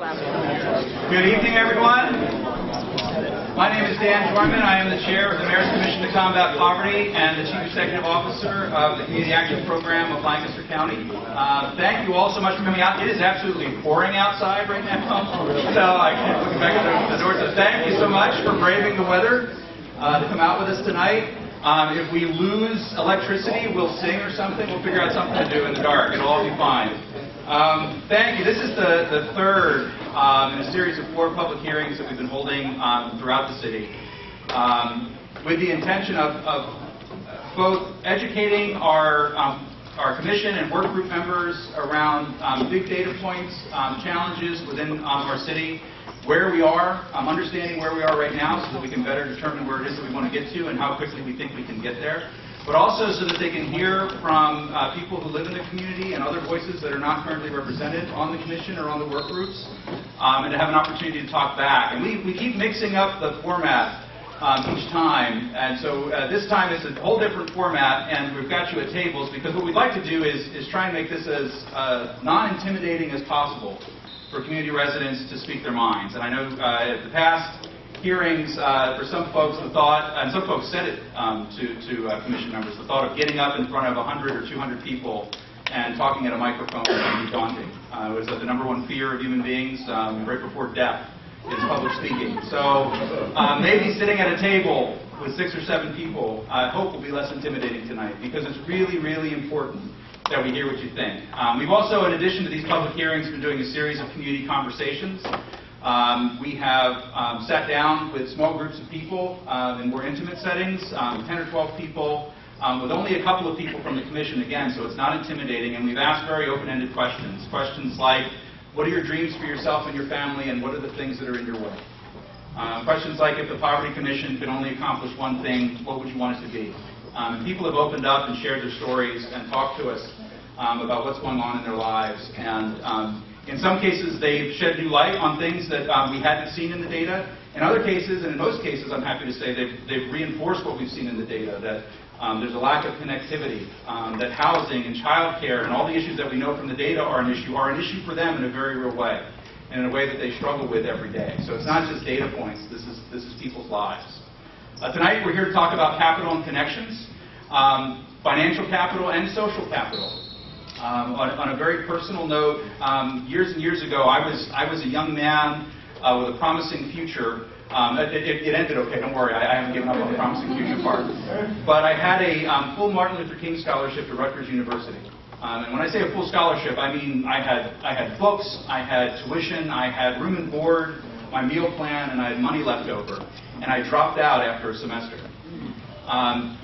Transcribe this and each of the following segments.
Good evening, everyone. My name is Dan Joyman. I am the chair of the Mayor's Commission to Combat Poverty and the Chief Executive Officer of the Community Action Program of Lancaster County. Thank you all so much for coming out. It is absolutely pouring outside right now, so I can't look back at the door. So thank you so much for braving the weather to come out with us tonight. If we lose electricity, we'll sing or something. We'll figure out something to do in the dark. It'll all be fine. Thank you. This is the third in a series of 4 public hearings that we've been holding throughout the city with the intention of both educating our commission and work group members around big data points, challenges within our city, where we are, understanding where we are right now so that we can better determine where it is that we want to get to and how quickly we think we can get there. But also so that they can hear from people who live in the community and other voices that are not currently represented on the commission or on the work groups, and to have an opportunity to talk back. And we keep mixing up the format each time, and so this time it's a whole different format, and we've got you at tables because what we'd like to do is try and make this as non-intimidating as possible for community residents to speak their minds. And I know the past hearings, for some folks, the thought, and some folks said it to commission members, the thought of getting up in front of 100 or 200 people and talking at a microphone can be daunting. It was the #1 fear of human beings right before death is public speaking. So maybe sitting at a table with 6 or 7 people, I hope will be less intimidating tonight because it's really, really important that we hear what you think. We've also, in addition to these public hearings, been doing a series of community conversations. We have sat down with small groups of people in more intimate settings, 10 or 12 people, with only a couple of people from the commission, again, so it's not intimidating, and we've asked very open-ended questions. Questions like, what are your dreams for yourself and your family, and what are the things that are in your way? Questions like, if the Poverty Commission could only accomplish one thing, what would you want it to be? And people have opened up and shared their stories and talked to us about what's going on in their lives. And in some cases, they've shed new light on things that we hadn't seen in the data. In other cases, and in most cases, I'm happy to say, they've reinforced what we've seen in the data, that there's a lack of connectivity, that housing and child care and all the issues that we know from the data are an issue for them in a very real way, and in a way that they struggle with every day. So it's not just data points, this is people's lives. Tonight, we're here to talk about capital and connections, financial capital and social capital. On a very personal note, years and years ago, I was a young man with a promising future. It ended okay, don't worry, I haven't given up on the promising future part. But I had a full Martin Luther King scholarship to Rutgers University. And when I say a full scholarship, I mean I had books, I had tuition, I had room and board, my meal plan, and I had money left over. And I dropped out after a semester.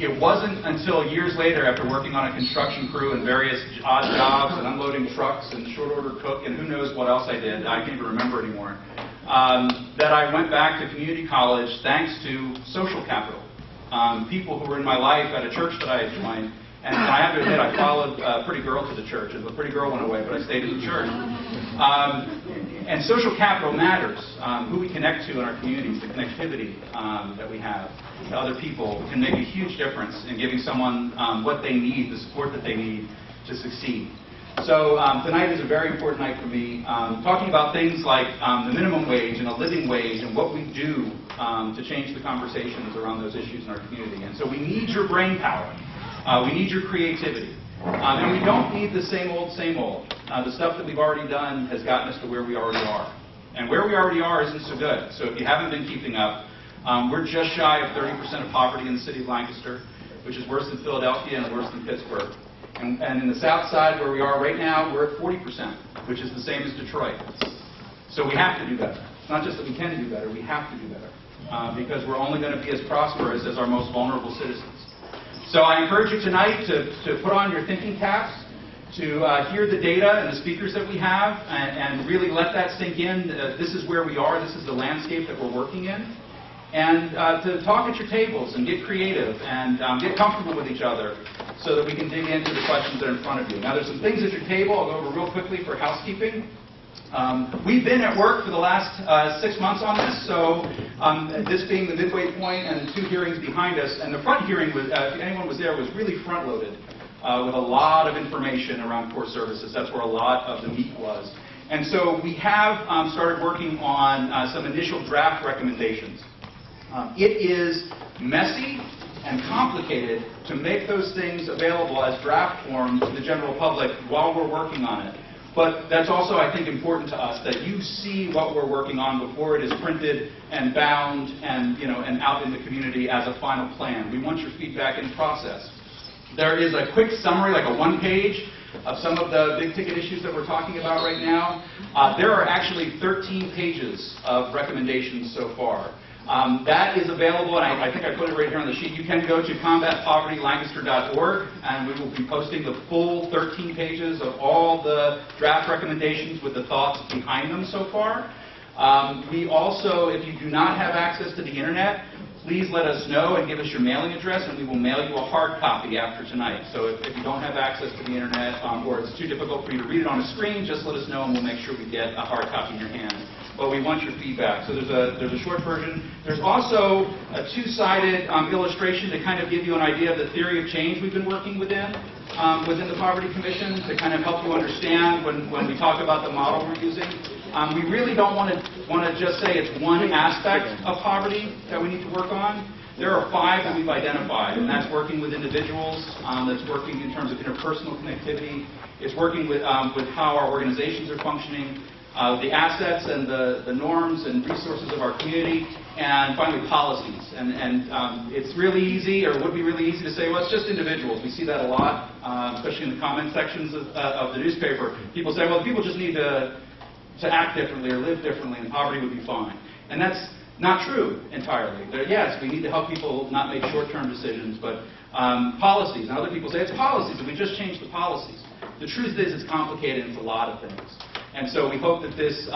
It wasn't until years later, after working on a construction crew and various odd jobs and unloading trucks and short order cook and who knows what else I did, I can't even remember anymore, that I went back to community college thanks to social capital. People who were in my life at a church that I had joined. And I have to admit, I followed a pretty girl to the church, and the pretty girl went away, but I stayed in the church. And social capital matters. Who we connect to in our communities, the connectivity that we have to other people can make a huge difference in giving someone what they need, the support that they need to succeed. So tonight is a very important night for me, talking about things like the minimum wage and a living wage and what we do to change the conversations around those issues in our community. And so we need your brain power. We need your creativity. And we don't need the same old, same old. The stuff that we've already done has gotten us to where we already are. And where we already are isn't so good. So if you haven't been keeping up, we're just shy of 30% of poverty in the city of Lancaster, which is worse than Philadelphia and worse than Pittsburgh. And in the south side, where we are right now, we're at 40%, which is the same as Detroit. So we have to do better. It's not just that we can do better, we have to do better. Because we're only going to be as prosperous as our most vulnerable citizens. So I encourage you tonight to put on your thinking caps, to hear the data and the speakers that we have, and really let that sink in. This is where we are. This is the landscape that we're working in. And to talk at your tables and get creative and get comfortable with each other so that we can dig into the questions that are in front of you. Now, there's some things at your table I'll go over real quickly for housekeeping. We've been at work for the last 6 months on this, so this being the midway point and 2 hearings behind us, and the front hearing, was, if anyone was there, was really front-loaded with a lot of information around core services. That's where a lot of the meat was. And so we have started working on some initial draft recommendations. It is messy and complicated to make those things available as draft form to the general public while we're working on it. But that's also, I think, important to us that you see what we're working on before it is printed and bound and, and out in the community as a final plan. We want your feedback in process. There is a quick summary, like a one-page, of some of the big-ticket issues that we're talking about right now. There are actually 13 pages of recommendations so far. That is available, and I think I put it right here on the sheet. You can go to combatpovertylancaster.org, and we will be posting the full 13 pages of all the draft recommendations with the thoughts behind them so far. We also, if you do not have access to the internet, please let us know and give us your mailing address, and we will mail you a hard copy after tonight. So if you don't have access to the internet, or it's too difficult for you to read it on a screen, just let us know and we'll make sure we get a hard copy in your hands. But we want your feedback. So there's a short version. There's also a two-sided illustration to kind of give you an idea of the theory of change we've been working within the Poverty Commission, to kind of help you understand when we talk about the model we're using. We really don't want to just say it's one aspect of poverty that we need to work on. There are 5 that we've identified, and that's working with individuals, that's working in terms of interpersonal connectivity, it's working with how our organizations are functioning, the assets and the norms and resources of our community, and finally policies. And it's really easy, or would be really easy to say, well, it's just individuals. We see that a lot, especially in the comment sections of the newspaper. People say, well, people just need to act differently or live differently, and poverty would be fine. And that's not true entirely. Yes, we need to help people not make short-term decisions, but policies. And other people say it's policies, and we just changed the policies. The truth is it's complicated, and it's a lot of things. And so we hope that this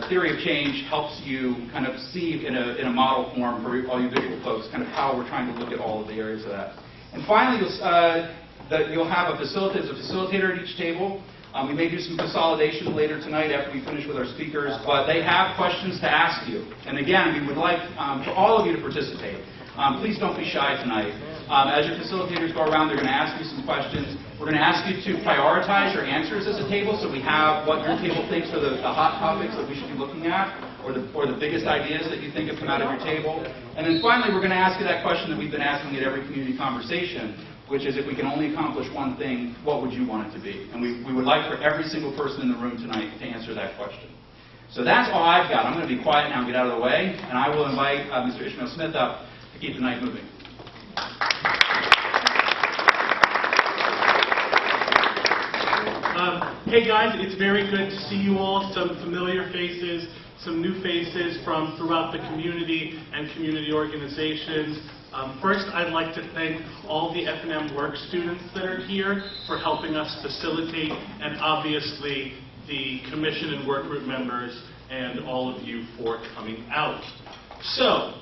theory of change helps you kind of see in a model form for all you visual folks kind of how we're trying to look at all of the areas of that. And finally, you'll have a facilitator at each table. We may do some consolidation later tonight after we finish with our speakers, but they have questions to ask you. And again, we would like for all of you to participate. Please don't be shy tonight. As your facilitators go around, they're going to ask you some questions. We're going to ask you to prioritize your answers as a table, so we have what your table thinks are the hot topics that we should be looking at, or the biggest ideas that you think have come out of your table. And then finally, we're going to ask you that question that we've been asking at every community conversation, which is, if we can only accomplish one thing, what would you want it to be? And we would like for every single person in the room tonight to answer that question. So that's all I've got. I'm going to be quiet now and get out of the way, and I will invite Mr. Ishmael Smith up to keep the night moving. Hey guys, it's very good to see you all. Some familiar faces, some new faces from throughout the community and community organizations. First, I'd like to thank all the F&M work students that are here for helping us facilitate, and obviously the commission and work group members and all of you for coming out. So,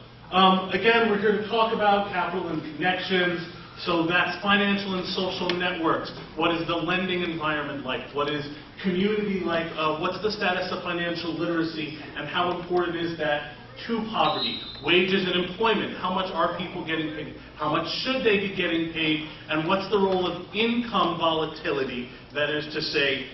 again, we're here to talk about capital and connections. So that's financial and social networks. What is the lending environment like? What is community like? What's the status of financial literacy, and how important is that to poverty? Wages and employment. How much are people getting paid? How much should they be getting paid? And what's the role of income volatility? That is to say,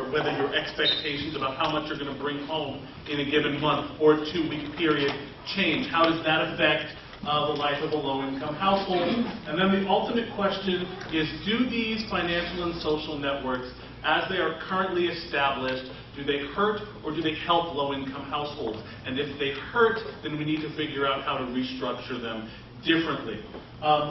whether your expectations about how much you're going to bring home in a given month or 2-week period change. How does that affect the life of a low-income household? And then the ultimate question is, do these financial and social networks, as they are currently established, do they hurt or do they help low-income households? And if they hurt, then we need to figure out how to restructure them differently.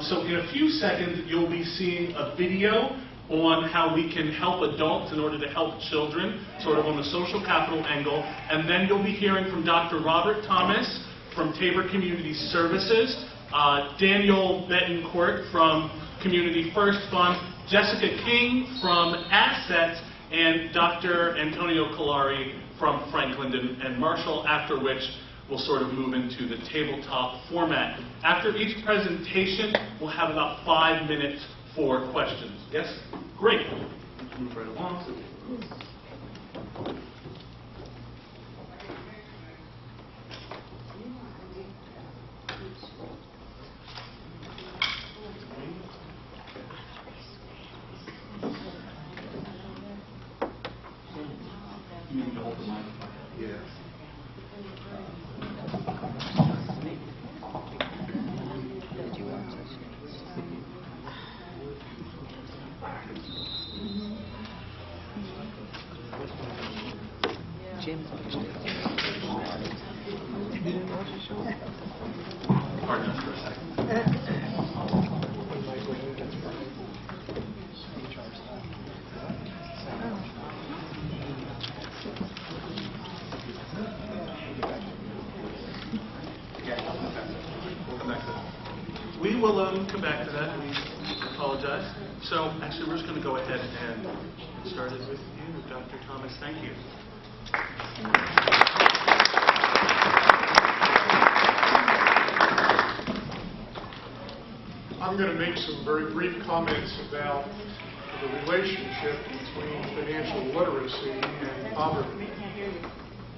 So in a few seconds, you'll be seeing a video on how we can help adults in order to help children, sort of on the social capital angle. And then you'll be hearing from Dr. Robert Thomas from Tabor Community Services, Daniel Betancourt from Community First Fund, Jessica King from Assets, and Dr. Antonio Colari from Franklin and Marshall, after which we'll sort of move into the tabletop format. After each presentation, we'll have about 5 minutes for questions. Yes? Great. Let's move right along. Jim's picture. Pardon us for a second. We'll come back to that. We will come back to that. We apologize. So actually, we're just going to go ahead and get started with you, Dr. Thomas. Thank you. I'm going to make some very brief comments about the relationship between financial literacy and poverty.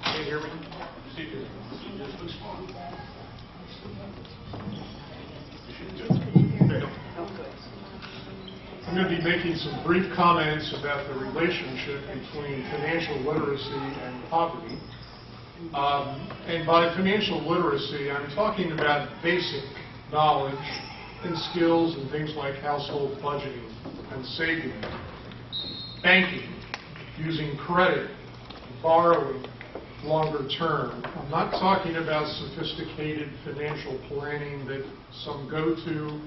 Can you hear me? There you go. I'm going to be making some brief comments about the relationship between financial literacy and poverty. And by financial literacy, I'm talking about basic knowledge and skills and things like household budgeting and saving, banking, using credit, borrowing longer term. I'm not talking about sophisticated financial planning that some go to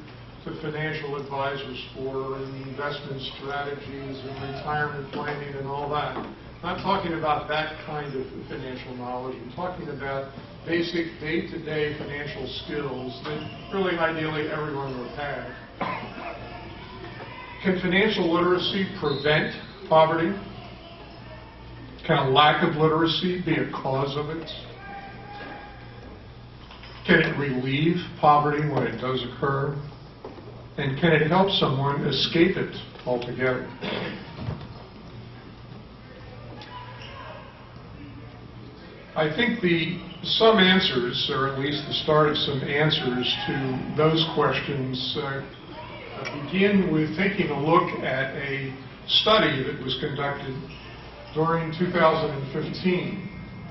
financial advisors for, and investment strategies and retirement planning and all that. I'm not talking about that kind of financial knowledge. I'm talking about basic day-to-day financial skills that really ideally everyone would have. Can financial literacy prevent poverty? Can a lack of literacy be a cause of it? Can it relieve poverty when it does occur? And can it help someone escape it altogether? I think some answers, or at least the start of some answers to those questions, begin with taking a look at a study that was conducted during 2015.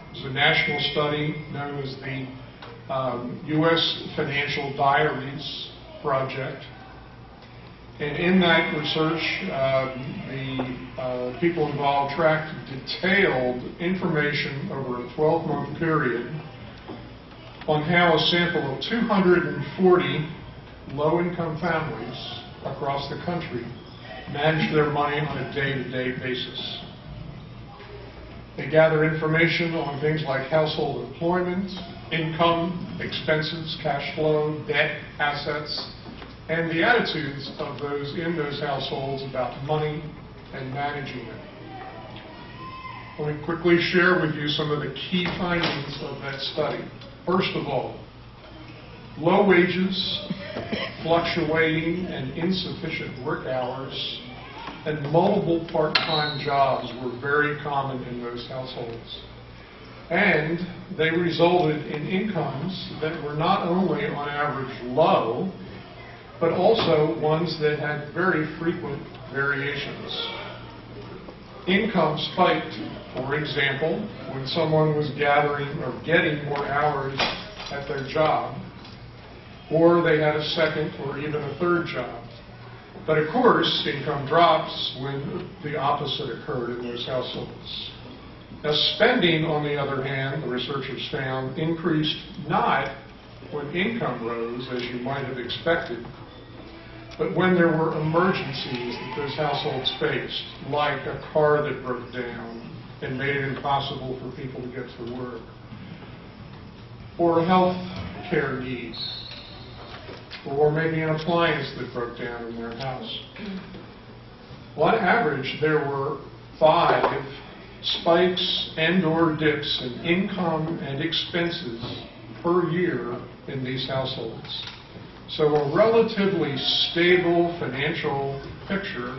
It was a national study known as the U.S. Financial Diaries Project. And in that research, the people involved tracked detailed information over a 12-month period on how a sample of 240 low-income families across the country managed their money on a day-to-day basis. They gathered information on things like household employment, income, expenses, cash flow, debt, assets, and the attitudes of those in those households about money and managing it. Let me quickly share with you some of the key findings of that study. First of all, low wages, fluctuating and insufficient work hours, and multiple part-time jobs were very common in those households. And they resulted in incomes that were not only on average low, but also ones that had very frequent variations. Income spiked, for example, when someone was gathering or getting more hours at their job, or they had a second or even a third job. But of course, income drops when the opposite occurred in those households. Now, spending, on the other hand, the researchers found, increased not when income rose, as you might have expected, but when there were emergencies that those households faced, like a car that broke down and made it impossible for people to get to work, or health care needs, or maybe an appliance that broke down in their house. On average, there were 5 spikes and or dips in income and expenses per year in these households. So a relatively stable financial picture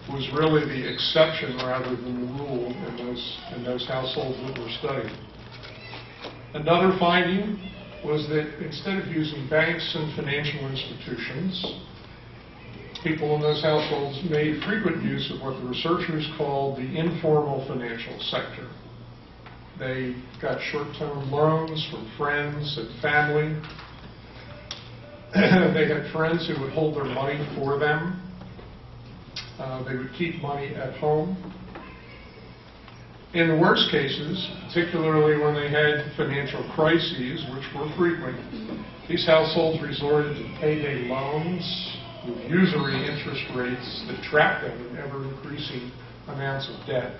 was really the exception rather than the rule in those households that were studied. Another finding was that instead of using banks and financial institutions, people in those households made frequent use of what the researchers called the informal financial sector. They got short-term loans from friends and family. They had friends who would hold their money for them. They would keep money at home. In the worst cases, particularly when they had financial crises, which were frequent, these households resorted to payday loans with usury interest rates that trapped them in ever-increasing amounts of debt.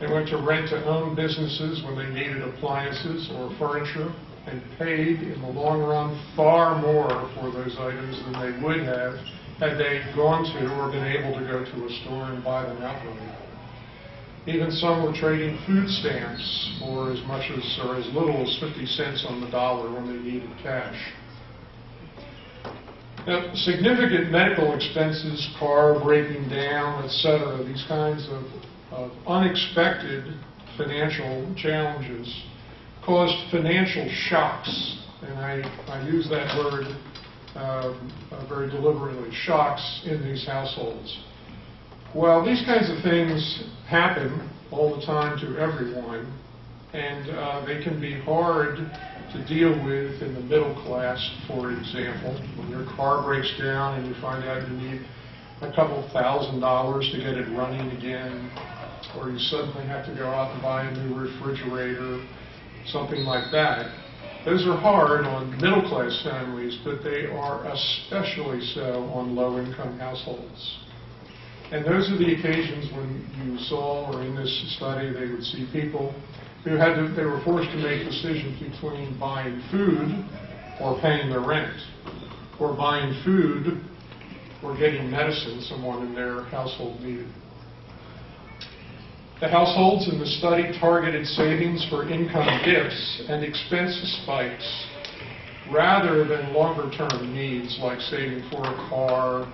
They went to rent-to-own businesses when they needed appliances or furniture and paid, in the long run, far more for those items than they would have had they gone to or been able to go to a store and buy them outright. Even some were trading food stamps for as much as or as little as 50 cents on the dollar when they needed cash. Now, significant medical expenses, car breaking down, etc., these kinds of unexpected financial challenges caused financial shocks, and I use that word very deliberately, shocks in these households. Well, these kinds of things happen all the time to everyone, and they can be hard to deal with in the middle class, for example. When your car breaks down and you find out you need a couple $1,000s to get it running again, or you suddenly have to go out and buy a new refrigerator, something like that. Those are hard on middle-class families, but they are especially so on low-income households. And those are the occasions when you saw, or in this study, they would see people who they were forced to make decisions between buying food or paying their rent, or buying food or getting medicine someone in their household needed. The households in the study targeted savings for income dips and expense spikes rather than longer-term needs like saving for a car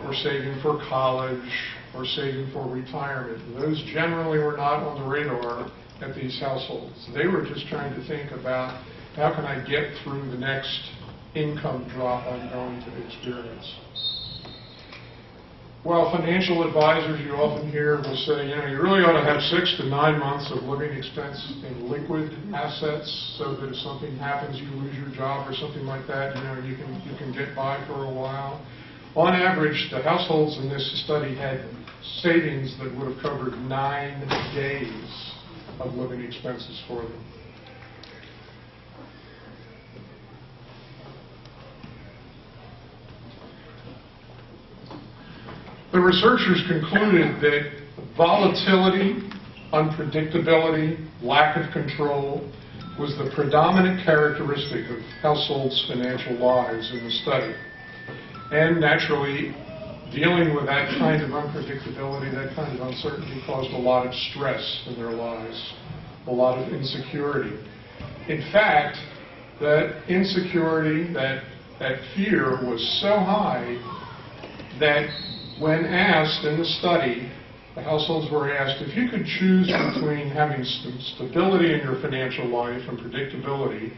or saving for college or saving for retirement. Those generally were not on the radar at these households. They were just trying to think about, how can I get through the next income drop I'm going to experience? Well, financial advisors, you often hear, will say, you really ought to have 6 to 9 months of living expense in liquid assets, so that if something happens, you lose your job or something like that, you can get by for a while. On average, the households in this study had savings that would have covered 9 days of living expenses for them. The researchers concluded that volatility, unpredictability, lack of control was the predominant characteristic of households' financial lives in the study. And naturally, dealing with that kind of unpredictability, that kind of uncertainty caused a lot of stress in their lives, a lot of insecurity. In fact, that insecurity, that fear was so high that when asked in the study, the households were asked, if you could choose between having stability in your financial life and predictability,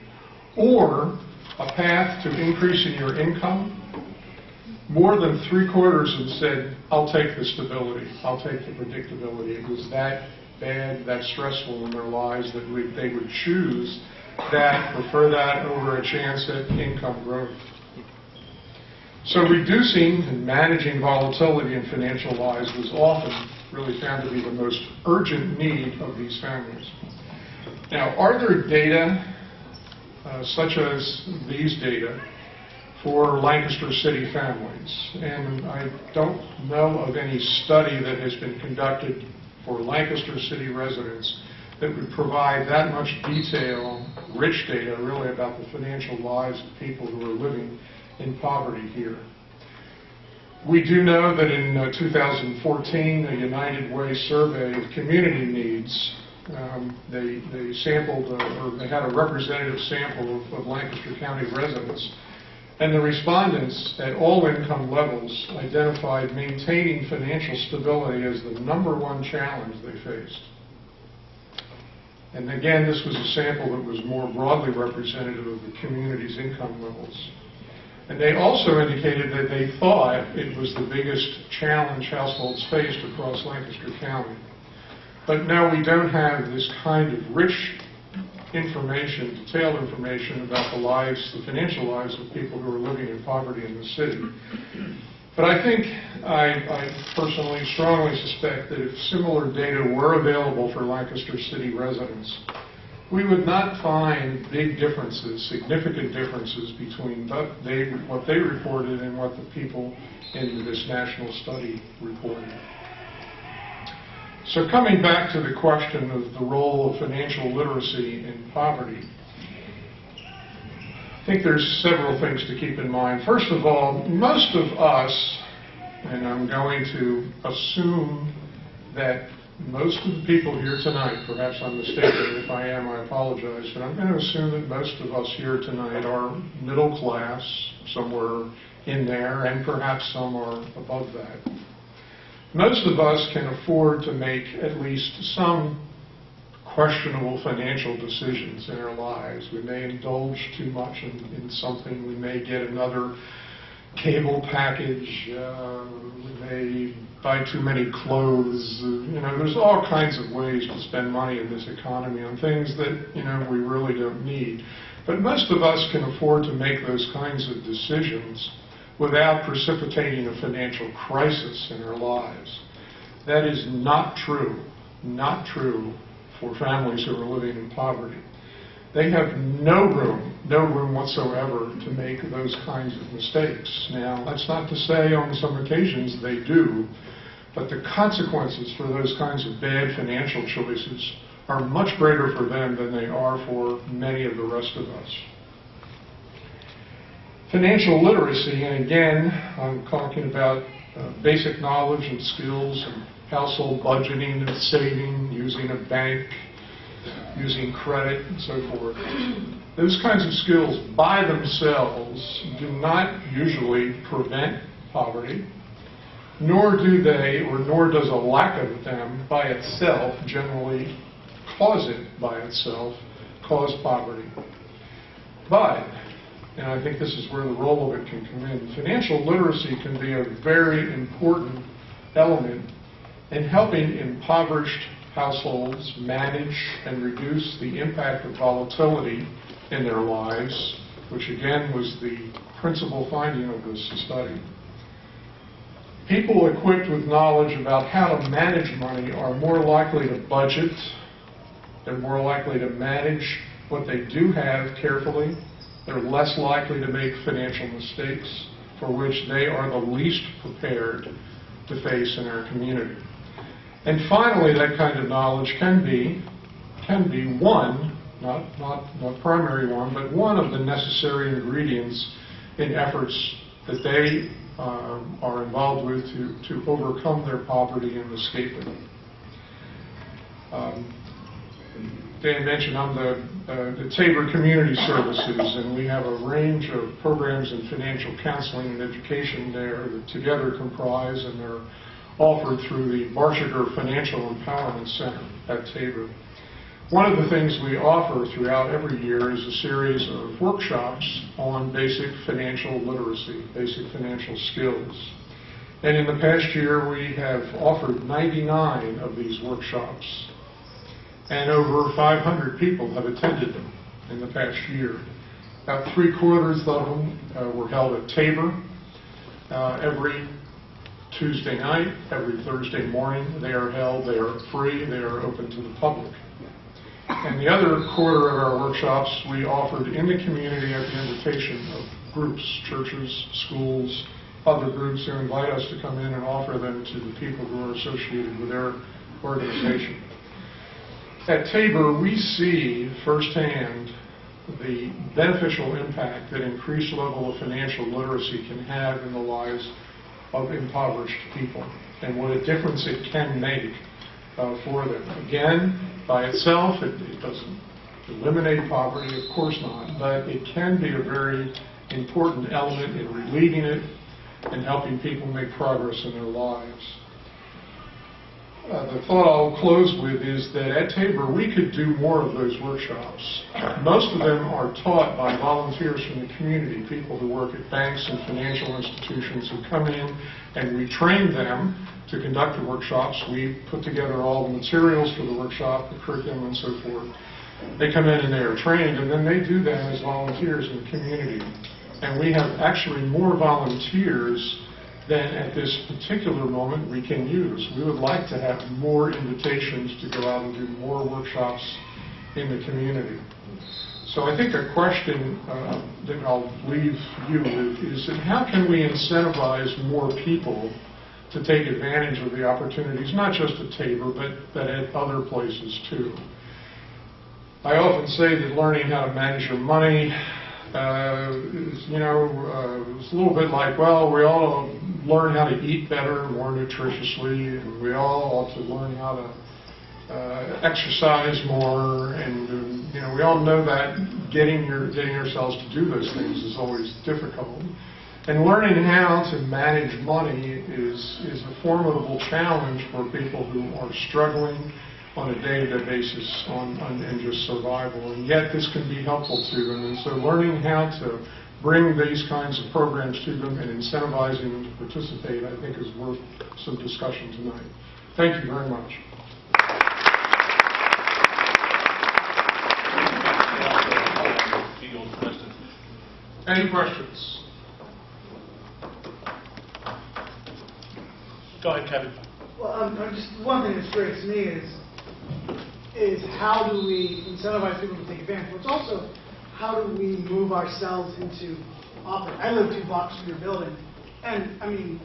or a path to increasing your income, more than 3/4 had said, I'll take the stability, I'll take the predictability. It was that bad, that stressful in their lives that they would choose that, prefer that over a chance at income growth. So reducing and managing volatility in financial lives was often really found to be the most urgent need of these families. Now, are there data, such as these data, for Lancaster City families? And I don't know of any study that has been conducted for Lancaster City residents that would provide that much detail, rich data, really, about the financial lives of people who are living in poverty here. We do know that in 2014, the United Way survey of community needs, they sampled, or they had a representative sample of Lancaster County residents, and the respondents at all income levels identified maintaining financial stability as the #1 challenge they faced. And again, this was a sample that was more broadly representative of the community's income levels. And they also indicated that they thought it was the biggest challenge households faced across Lancaster County. But no, we don't have this kind of rich information, detailed information about the lives, the financial lives of people who are living in poverty in the city. But I think, I personally strongly suspect that if similar data were available for Lancaster City residents, we would not find big differences, significant differences between what they reported and what the people in this national study reported. So coming back to the question of the role of financial literacy in poverty, I think there's several things to keep in mind. First of all, most of us, and I'm going to assume that most of the people here tonight, perhaps I'm mistaken, if I am, I apologize, but I'm going to assume that most of us here tonight are middle class, somewhere in there, and perhaps some are above that. Most of us can afford to make at least some questionable financial decisions in our lives. We may indulge too much in something. We may get another cable package. We may buy too many clothes. There's all kinds of ways to spend money in this economy on things that, we really don't need. But most of us can afford to make those kinds of decisions without precipitating a financial crisis in our lives. That is not true for families who are living in poverty. They have no room whatsoever to make those kinds of mistakes. Now, that's not to say on some occasions they do, but the consequences for those kinds of bad financial choices are much greater for them than they are for many of the rest of us. Financial literacy, and again, I'm talking about basic knowledge and skills and household budgeting and saving, using a bank, using credit, and so forth. Those kinds of skills by themselves do not usually prevent poverty, nor does a lack of them by itself generally cause poverty. But, and I think this is where the role of it can come in, financial literacy can be a very important element in helping impoverished households manage and reduce the impact of volatility in their lives, which again was the principal finding of this study. People equipped with knowledge about how to manage money are more likely to budget, they're more likely to manage what they do have carefully, they're less likely to make financial mistakes for which they are the least prepared to face in our community. And finally, that kind of knowledge can be one, not primary one, but one of the necessary ingredients in efforts that they are involved with to overcome their poverty and escape it. Dan mentioned I'm the Tabor Community Services, and we have a range of programs in financial counseling and education there that together comprise, and they're offered through the Barshiger Financial Empowerment Center at Tabor. One of the things we offer throughout every year is a series of workshops on basic financial literacy, basic financial skills. And in the past year, we have offered 99 of these workshops, and over 500 people have attended them in the past year. About 3/4 of them were held at Tabor every Tuesday night, every Thursday morning. They are held, they are free, they are open to the public. And the other quarter of our workshops we offered in the community at the invitation of groups, churches, schools, other groups who invite us to come in and offer them to the people who are associated with their organization. At Tabor, we see firsthand the beneficial impact that increased level of financial literacy can have in the lives of impoverished people, and what a difference it can make for them. Again, by itself, it doesn't eliminate poverty, of course not, but it can be a very important element in relieving it and helping people make progress in their lives. The thought I'll close with is that at Tabor we could do more of those workshops. Most of them are taught by volunteers from the community, people who work at banks and financial institutions who come in, and we train them to conduct the workshops. We put together all the materials for the workshop, the curriculum, and so forth. They come in and they are trained, and then they do them as volunteers in the community. And we have actually more volunteers then at this particular moment we can use. We would like to have more invitations to go out and do more workshops in the community. So I think a question that I'll leave you with is that how can we incentivize more people to take advantage of the opportunities, not just at Tabor, but at other places too. I often say that learning how to manage your money is, it's a little bit like, well, we all learn how to eat better, more nutritiously, and we all ought to learn how to exercise more, and we all know that getting ourselves to do those things is always difficult. And learning how to manage money is a formidable challenge for people who are struggling on a day-to-day basis and just survival. And yet this can be helpful to them. And so learning how to bring these kinds of programs to them and incentivizing them to participate, I think, is worth some discussion tonight. Thank you very much. Any questions? Go ahead, Kevin. Well, just one thing that strikes me is how do we incentivize people to take advantage? But it's also how do we move ourselves into offering. I live 2 blocks from your building, and I mean,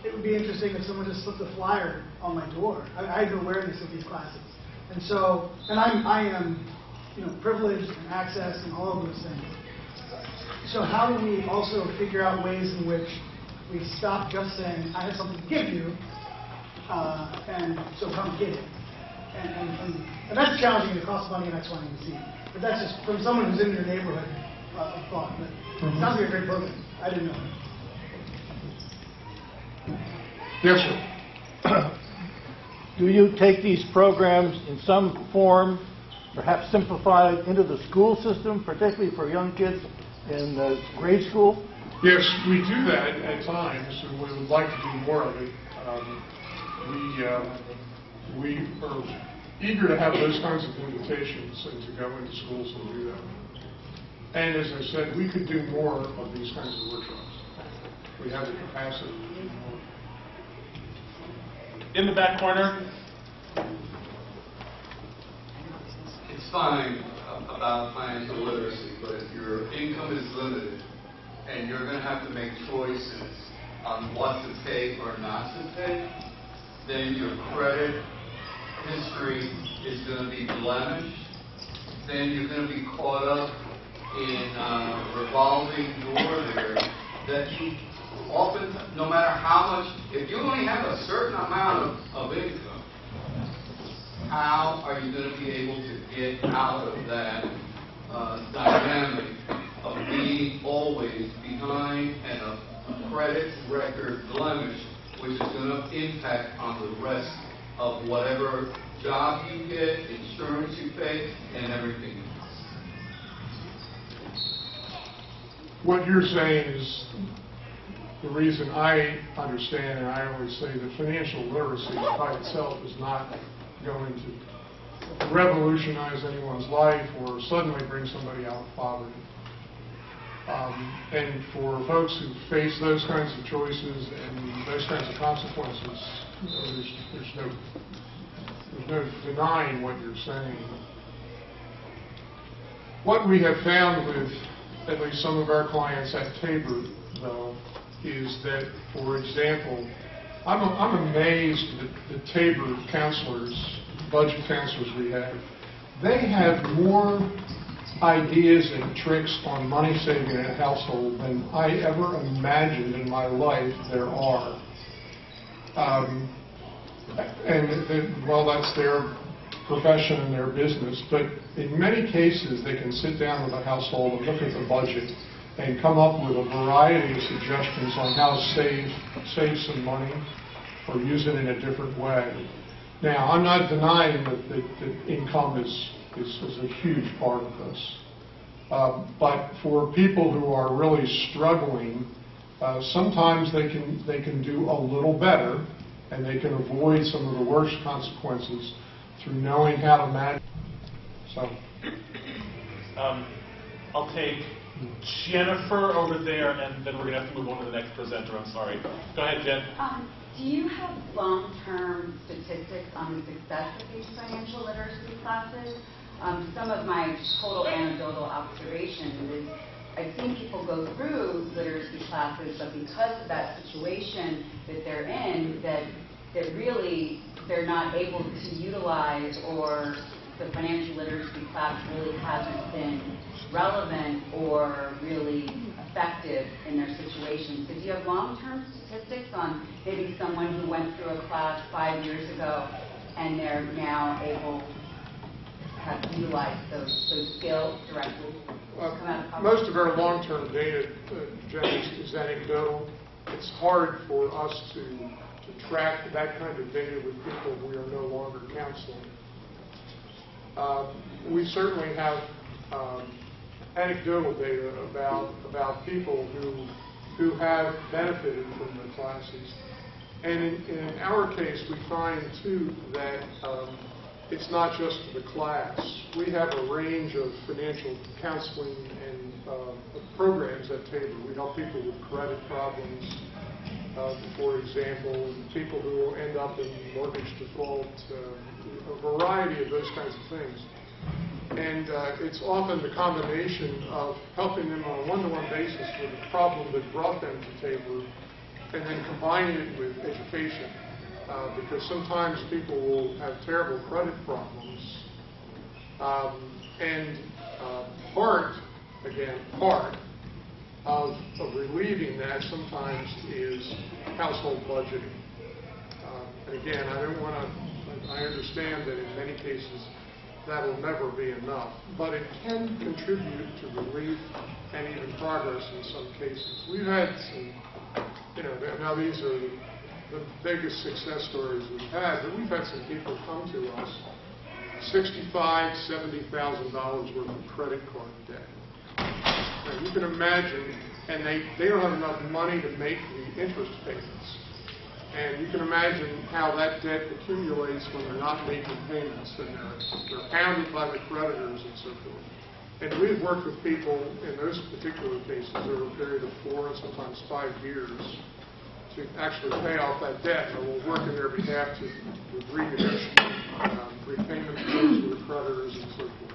it would be interesting if someone just slipped a flyer on my door. I have no awareness of these classes, and so, and I am, privileged and access and all of those things. So how do we also figure out ways in which we stop just saying, I have something to give you, and so come get it. And that's challenging, it costs money and X, Y, and Z. But that's just from someone who's in your neighborhood thought. But it sounds like a great program. I didn't know. Yes, sir. Do you take these programs in some form, perhaps simplified into the school system, particularly for young kids in grade school? Yes, we do that at times, and we would like to do more of it. We are eager to have those kinds of invitations and to go into schools and do that. And as I said, we could do more of these kinds of workshops. We have the capacity to do more. In the back corner. It's fine about financial literacy, but if your income is limited and you're going to have to make choices on what to take or not to take, then your credit history is going to be blemished. Then you're going to be caught up in a revolving door there that you often, no matter how much, if you only have a certain amount of income, how are you going to be able to get out of that dynamic of being always behind and a credit record blemish, which is going to impact on the rest of whatever job you get, insurance you pay, and everything else? What you're saying is the reason I understand, and I always say that financial literacy by itself is not going to revolutionize anyone's life or suddenly bring somebody out of poverty. And for folks who face those kinds of choices and those kinds of consequences, there's no denying what you're saying. What we have found with at least some of our clients at Tabor, though, is that, for example, I'm amazed that the Tabor counselors, budget counselors we have, they have more ideas and tricks on money saving in a household than I ever imagined in my life there are. Well, that's their profession and their business, but in many cases they can sit down with a household and look at the budget and come up with a variety of suggestions on how to save some money or use it in a different way. Now, I'm not denying that income is a huge part of this. But for people who are really struggling, sometimes they can do a little better, and they can avoid some of the worst consequences through knowing how to manage. So, I'll take Jennifer over there, and then we're going to have to move on to the next presenter. I'm sorry. Go ahead, Jen. Do you have long-term statistics on the success of these financial literacy classes? Some of my total anecdotal observations is I've seen people go through literacy classes, but because of that situation that they're in, that really they're not able to utilize, or the financial literacy class really hasn't been relevant or really effective in their situation. So do you have long-term statistics on maybe someone who went through a class 5 years ago and they're now able to have utilized those skills directly? Most of our long-term data, Jen, is anecdotal. It's hard for us to track that kind of data with people we are no longer counseling. We certainly have anecdotal data about people who have benefited from the classes. And in our case, we find, too, that it's not just the class. We have a range of financial counseling and programs at Tabor. We help people with credit problems, for example, people who will end up in mortgage default, a variety of those kinds of things. And it's often the combination of helping them on a one-to-one basis with a problem that brought them to Tabor, and then combining it with education. Because sometimes people will have terrible credit problems. And part of relieving that sometimes is household budgeting. And again, I understand that in many cases that will never be enough, but it can contribute to relief and even progress in some cases. We've had some, now these are the biggest success stories we've had, but we've had some people come to us, $65,000, $70,000 worth of credit card debt. Now, you can imagine, and they don't have enough money to make the interest payments. And you can imagine how that debt accumulates when they're not making payments, and they're hounded by the creditors and so forth. And we've worked with people in those particular cases over a period of 4 and sometimes 5 years to actually pay off that debt, and we'll work on their behalf to renegotiate repayment terms with the creditors and so forth.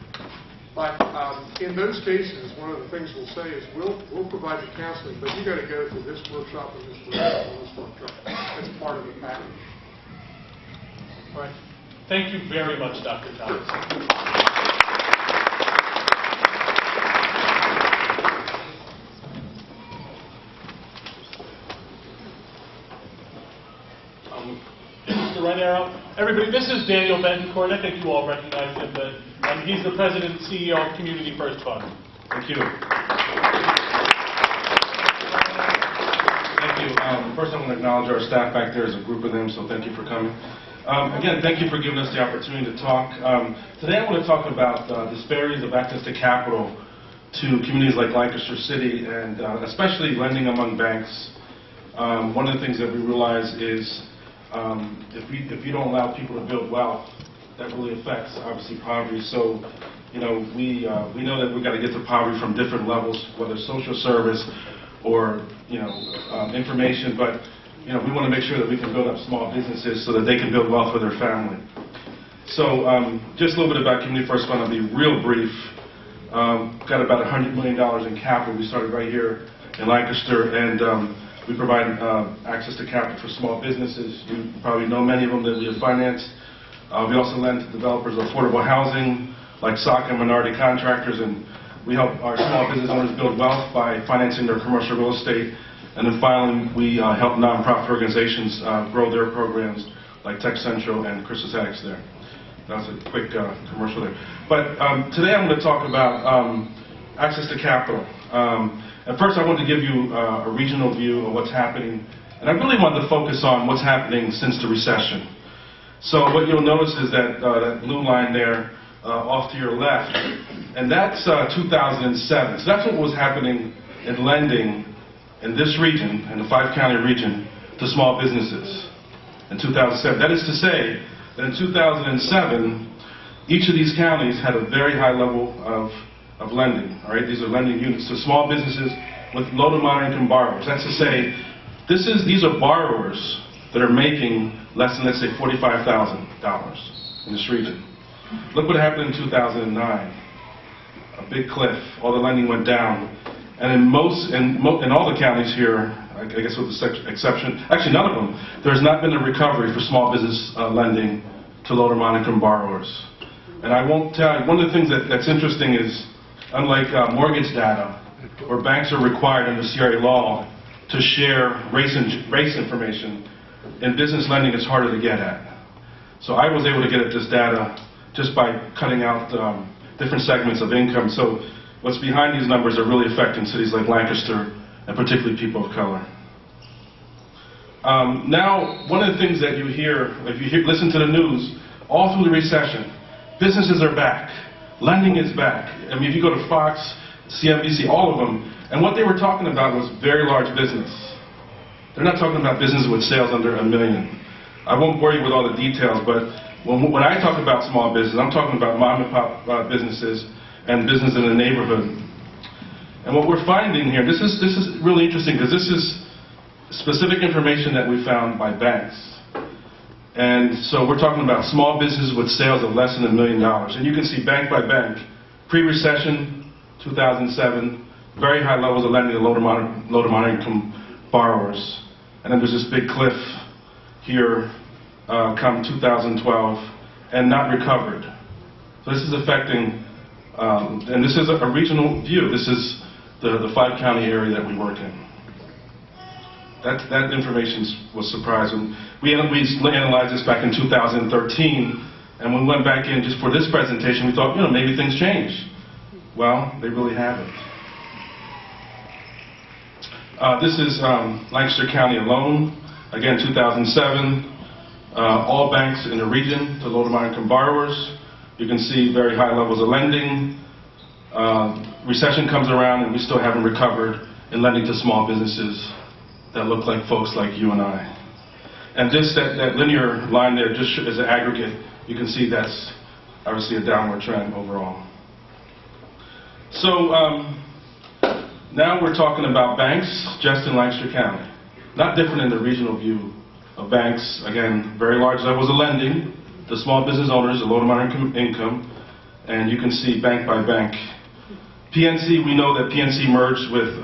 But in those cases, one of the things we'll say is we'll provide the counseling, but you got to go through this workshop and this workshop and this workshop. That's part of the package. All right. Thank you very much, Dr. Thomas. Mr. Raniero, everybody, this is Daniel Betancourt. I think you all recognize him, but he's the president and CEO of Community First Fund. Thank you. Thank you. First, I want to acknowledge our staff back there. There's a group of them, so thank you for coming. Again, thank you for giving us the opportunity to talk. Today, I want to talk about disparities of access to capital to communities like Lancaster City, and especially lending among banks. One of the things that we realize is if you don't allow people to build wealth, that really affects, obviously, poverty. So, we know that we've got to get to poverty from different levels, whether social service or, information. But, we want to make sure that we can build up small businesses so that they can build wealth for their family. So, just a little bit about Community First Fund. I'll be real brief. Got about $100 million in capital. We started right here in Lancaster, and we provide access to capital for small businesses. You probably know many of them that we have financed. We also lend to developers of affordable housing, like SOC and minority contractors, and we help our small business owners build wealth by financing their commercial real estate. And then finally, we help nonprofit organizations grow their programs, like Tech Central and Christus Attucks there. That's a quick commercial there. But today I'm going to talk about access to capital. At first, I wanted to give you a regional view of what's happening, and I really wanted to focus on what's happening since the recession. So what you'll notice is that that blue line there off to your left, and that's 2007. So that's what was happening in lending in this region, in the 5-county region, to small businesses in 2007. That is to say that in 2007, each of these counties had a very high level of of lending, all right? These are lending units to small businesses with low to moderate income borrowers. That's to say, these are borrowers that are making less than, let's say, $45,000 in this region. Look what happened in 2009. A big cliff. All the lending went down. And in all the counties here, I guess with the exception, actually none of them, there's not been a recovery for small business lending to low to moderate income borrowers. And I won't tell you, one of the things that's interesting is, unlike mortgage data, where banks are required under CRA law to share race information, in business lending it's harder to get at. So I was able to get at this data just by cutting out different segments of income. So what's behind these numbers are really affecting cities like Lancaster, and particularly people of color. Now, one of the things that you hear, if you listen to the news, all through the recession, businesses are back. Lending is back. I mean, if you go to Fox, CNBC, all of them, and what they were talking about was very large business. They're not talking about businesses with sales under $1 million. I won't bore you with all the details, but when I talk about small business, I'm talking about mom and pop businesses and business in the neighborhood. And what we're finding here, this is really interesting because this is specific information that we found by banks. And so we're talking about small businesses with sales of less than $1 million. And you can see bank by bank, pre-recession, 2007, very high levels of lending to low to moderate income borrowers. And then there's this big cliff here come 2012 and not recovered. So this is affecting, and this is a regional view. This is the 5-county area that we work in. That information was surprising. We analyzed this back in 2013, and when we went back in just for this presentation, we thought, maybe things change. Well, they really haven't. This is Lancaster County alone. Again, 2007. All banks in the region to low to moderate income borrowers. You can see very high levels of lending. Recession comes around, and we still haven't recovered in lending to small businesses that look like folks like you and I. And just that linear line there, just as an aggregate, you can see that's obviously a downward trend overall. So now we're talking about banks just in Lancaster County. Not different in the regional view of banks. Again, very large levels of lending to small business owners, a low to moderate income, and you can see bank by bank. PNC, we know that PNC merged with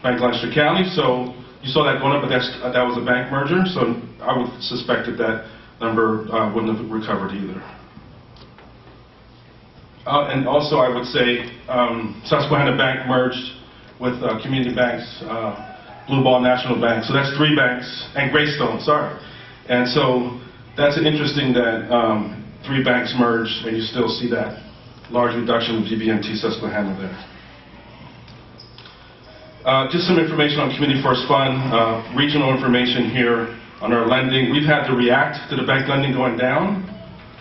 Bank Lancaster County, so you saw that going up, but that was a bank merger, so I would suspect that number wouldn't have recovered either. And also I would say Susquehanna Bank merged with community banks, Blue Ball National Bank, so that's 3 banks, and Greystone, sorry. And so that's interesting that 3 banks merged, and you still see that large reduction of GBMT Susquehanna there. Just some information on Community First Fund, regional information here on our lending. We've had to react to the bank lending going down.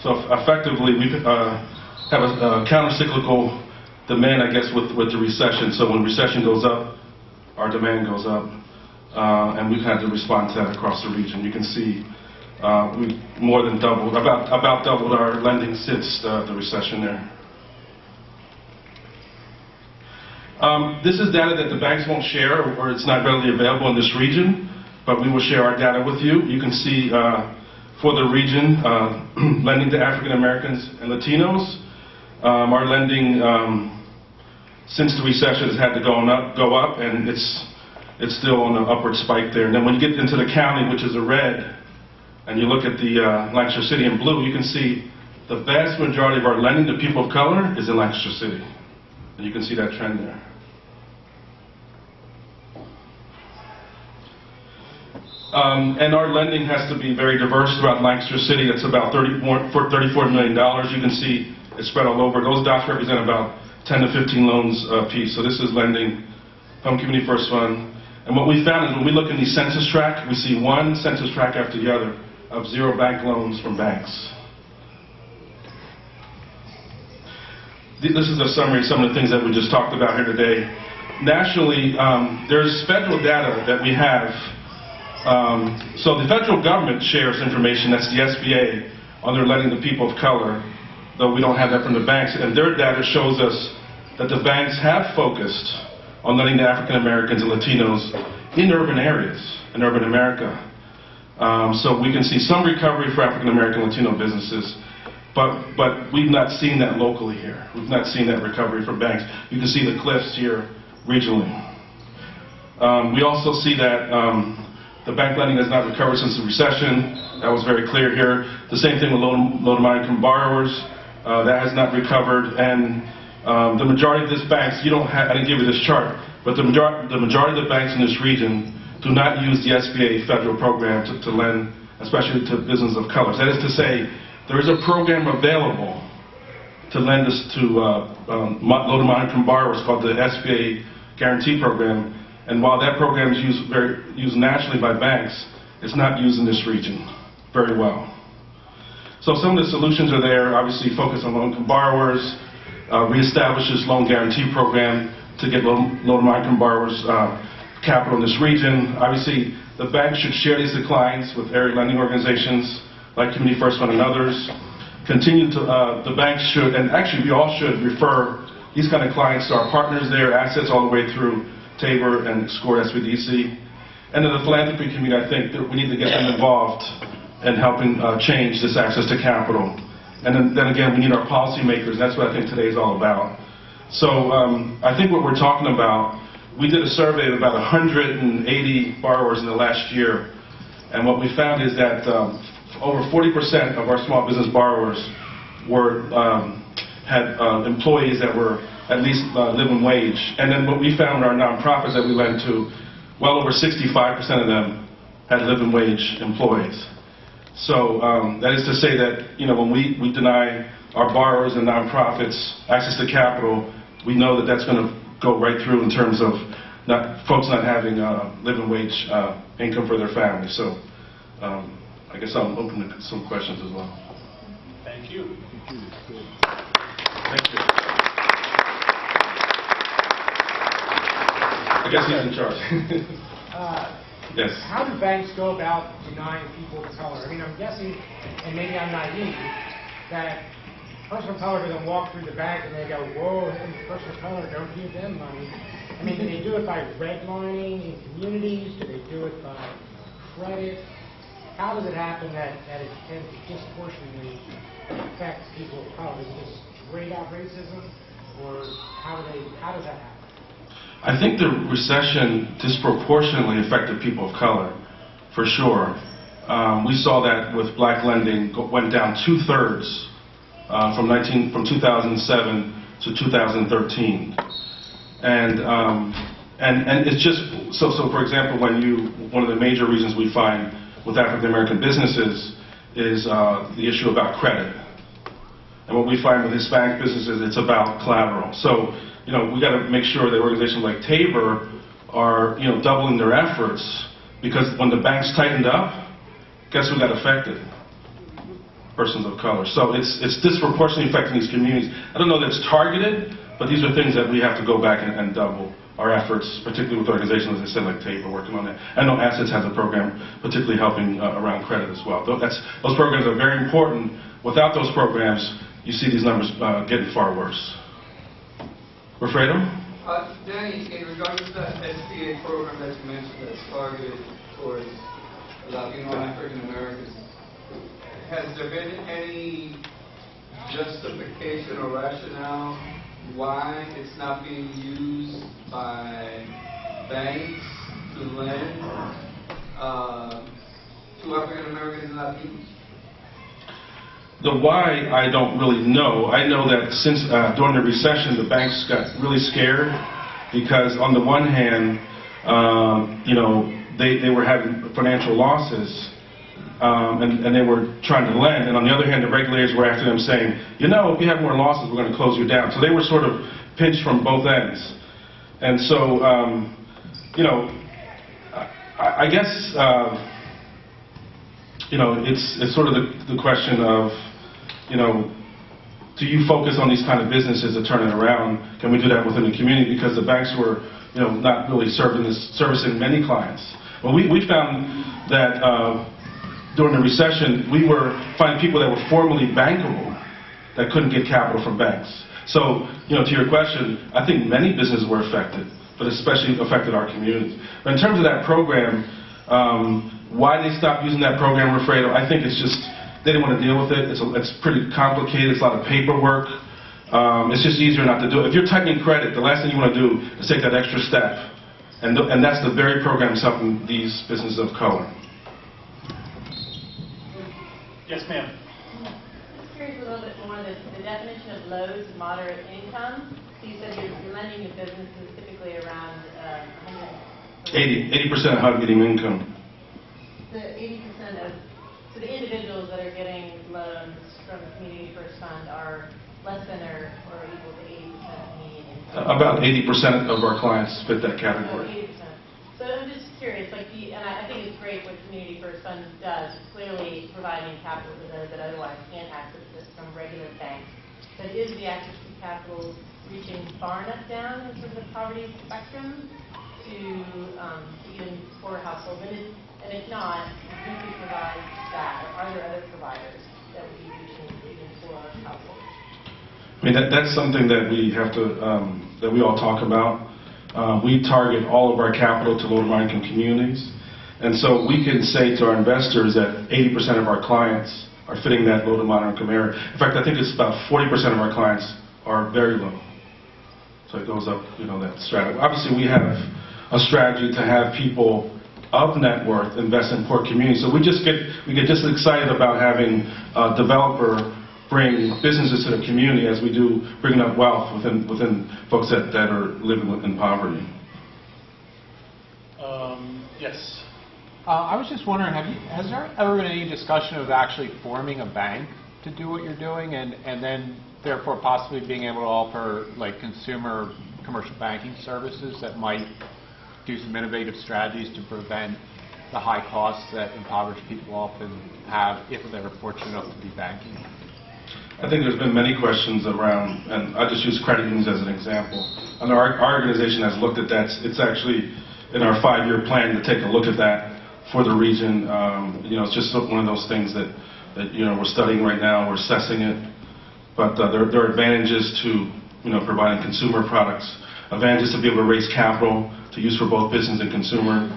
So effectively, we have a counter-cyclical demand, I guess, with the recession. So when recession goes up, our demand goes up. And we've had to respond to that across the region. You can see we more than doubled, about doubled our lending since the recession there. This is data that the banks won't share, or it's not readily available in this region, but we will share our data with you. You can see for the region, lending to African Americans and Latinos, our lending since the recession has had to go up, and it's still on an upward spike there. And then when you get into the county, which is a red, and you look at the Lancaster City in blue, you can see the vast majority of our lending to people of color is in Lancaster City. And you can see that trend there. And our lending has to be very diverse throughout Lancaster City. It's about $34 million. You can see it's spread all over. Those dots represent about 10 to 15 loans a piece. So this is lending from Community First Fund. And what we found is when we look in the census tract, we see one census tract after the other of 0 bank loans from banks. This is a summary of some of the things that we just talked about here today. Nationally, there's federal data that we have. So the federal government shares information, that's the SBA, on their lending to people of color, though we don't have that from the banks. And their data shows us that the banks have focused on lending to African Americans and Latinos in urban areas, in urban America. So we can see some recovery for African American Latino businesses, but we've not seen that locally here. We've not seen that recovery from banks. You can see the cliffs here regionally. We also see that the bank lending has not recovered since the recession. That was very clear here. The same thing with low-to-moderate-income borrowers. That has not recovered. And the majority of these banks, I didn't give you this chart, but the majority of the banks in this region do not use the SBA federal program to lend, especially to businesses of color. That is to say, there is a program available to lend this to low-to-moderate-income borrowers called the SBA Guarantee Program. And while that program is used nationally by banks, it's not used in this region very well. So some of the solutions are there. Obviously, focus on low-income borrowers, reestablish this loan guarantee program to get low-to-moderate-income borrowers capital in this region. Obviously, the bank should share these declines with area lending organizations like Community First Fund and others. The banks should, and actually we all should, refer these kind of clients to our partners there, assets all the way through Tabor and SCORE SBDC. And in the philanthropy community, I think that we need to get them involved in helping change this access to capital. And then again, we need our policymakers. That's what I think today is all about. So I think what we're talking about, we did a survey of about 180 borrowers in the last year. And what we found is that over 40% of our small business borrowers had employees that were at least living wage. And then what we found in our nonprofits that we lend to, well over 65% of them had living wage employees. So that is to say that, when we deny our borrowers and nonprofits access to capital, we know that that's going to go right through in terms of folks not having living wage income for their families. So I guess I'm open to some questions as well. Thank you. Thank you. I guess he's in charge. Yes. How do banks go about denying people of color? I mean, I'm guessing, and maybe I'm naive, that a person of color doesn't walk through the bank and they go, whoa, hey, person of color, don't give them money. I mean, do they do it by redlining in communities? Do they do it by credit? How does it happen that it tends to disproportionately affect people of color? Is it just straight out racism, or how does that happen? I think the recession disproportionately affected people of color, for sure. We saw that with black lending went down 2/3 from 2007 to 2013, and it's just so. For example, one of the major reasons we find with African American businesses is the issue about credit, and what we find with Hispanic businesses, it's about collateral. So we got to make sure that organizations like Tabor are doubling their efforts, because when the banks tightened up, guess who got affected? Persons of color. So it's disproportionately affecting these communities. I don't know that it's targeted, but these are things that we have to go back and double our efforts, particularly with organizations, as I said, like Tabor, working on that. I know Assets has a program particularly helping around credit as well. Those programs are very important. Without those programs, you see these numbers getting far worse. Wilfredo? Danny, in regards to that SBA program that you mentioned that's targeted towards Latino and African Americans, has there been any justification or rationale why it's not being used by banks to lend to African Americans and Latinos? The why, I don't really know. I know that since during the recession, the banks got really scared because on the one hand, they were having financial losses and they were trying to lend. And on the other hand, the regulators were after them saying, if you have more losses, we're going to close you down. So they were sort of pinched from both ends. And so, I guess, it's sort of the question of, do you focus on these kind of businesses to turn it around? Can we do that within the community? Because the banks were, not really servicing many clients. Well, we found that during the recession, we were finding people that were formerly bankable that couldn't get capital from banks. So, to your question, I think many businesses were affected, but especially affected our communities. But in terms of that program, why they stopped using that program, Fredo, I think it's just they didn't want to deal with it. It's pretty complicated. It's a lot of paperwork. It's just easier not to do it. If you're tightening credit, the last thing you want to do is take that extra step. And that's the very program that's helping these businesses of color. Yes, ma'am. Just curious a little bit more, the definition of low to moderate income. So you said you're lending to businesses typically around 80% of high-medium income. The 80% of, so the individuals that are getting loans from the Community First Fund are less than or equal to 80% of median income. About 80% of our clients fit that So category. 80%. So I'm just curious, and I think it's great what Community First Fund does, clearly providing capital to those that otherwise can't access this from regular banks. But is the access to capital reaching far enough down in terms of poverty spectrum to even poorer households? And if not, who could provide that? Or are there other providers that would be reaching even poorer households? I mean, that's something that we have to, that we all talk about. We target all of our capital to low to moderate income communities. And so we can say to our investors that 80% of our clients are fitting that low to moderate income area. In fact, I think it's about 40% of our clients are very low. So it goes up, that strategy. Obviously, we have a strategy to have people of net worth invest in poor communities. So we get just excited about having a developer bring businesses to the community as we do bringing up wealth within folks that are living within poverty. Yes. I was just wondering, has there ever been any discussion of actually forming a bank to do what you're doing, and then therefore possibly being able to offer consumer commercial banking services that might do some innovative strategies to prevent the high costs that impoverished people often have if they're fortunate enough to be banking? I think there's been many questions around, and I'll just use credit unions as an example. And our organization has looked at that. It's actually in our 5-year plan to take a look at that for the region. It's just one of those things that we're studying right now. We're assessing it. But there are advantages to providing consumer products, advantages to be able to raise capital to use for both business and consumer.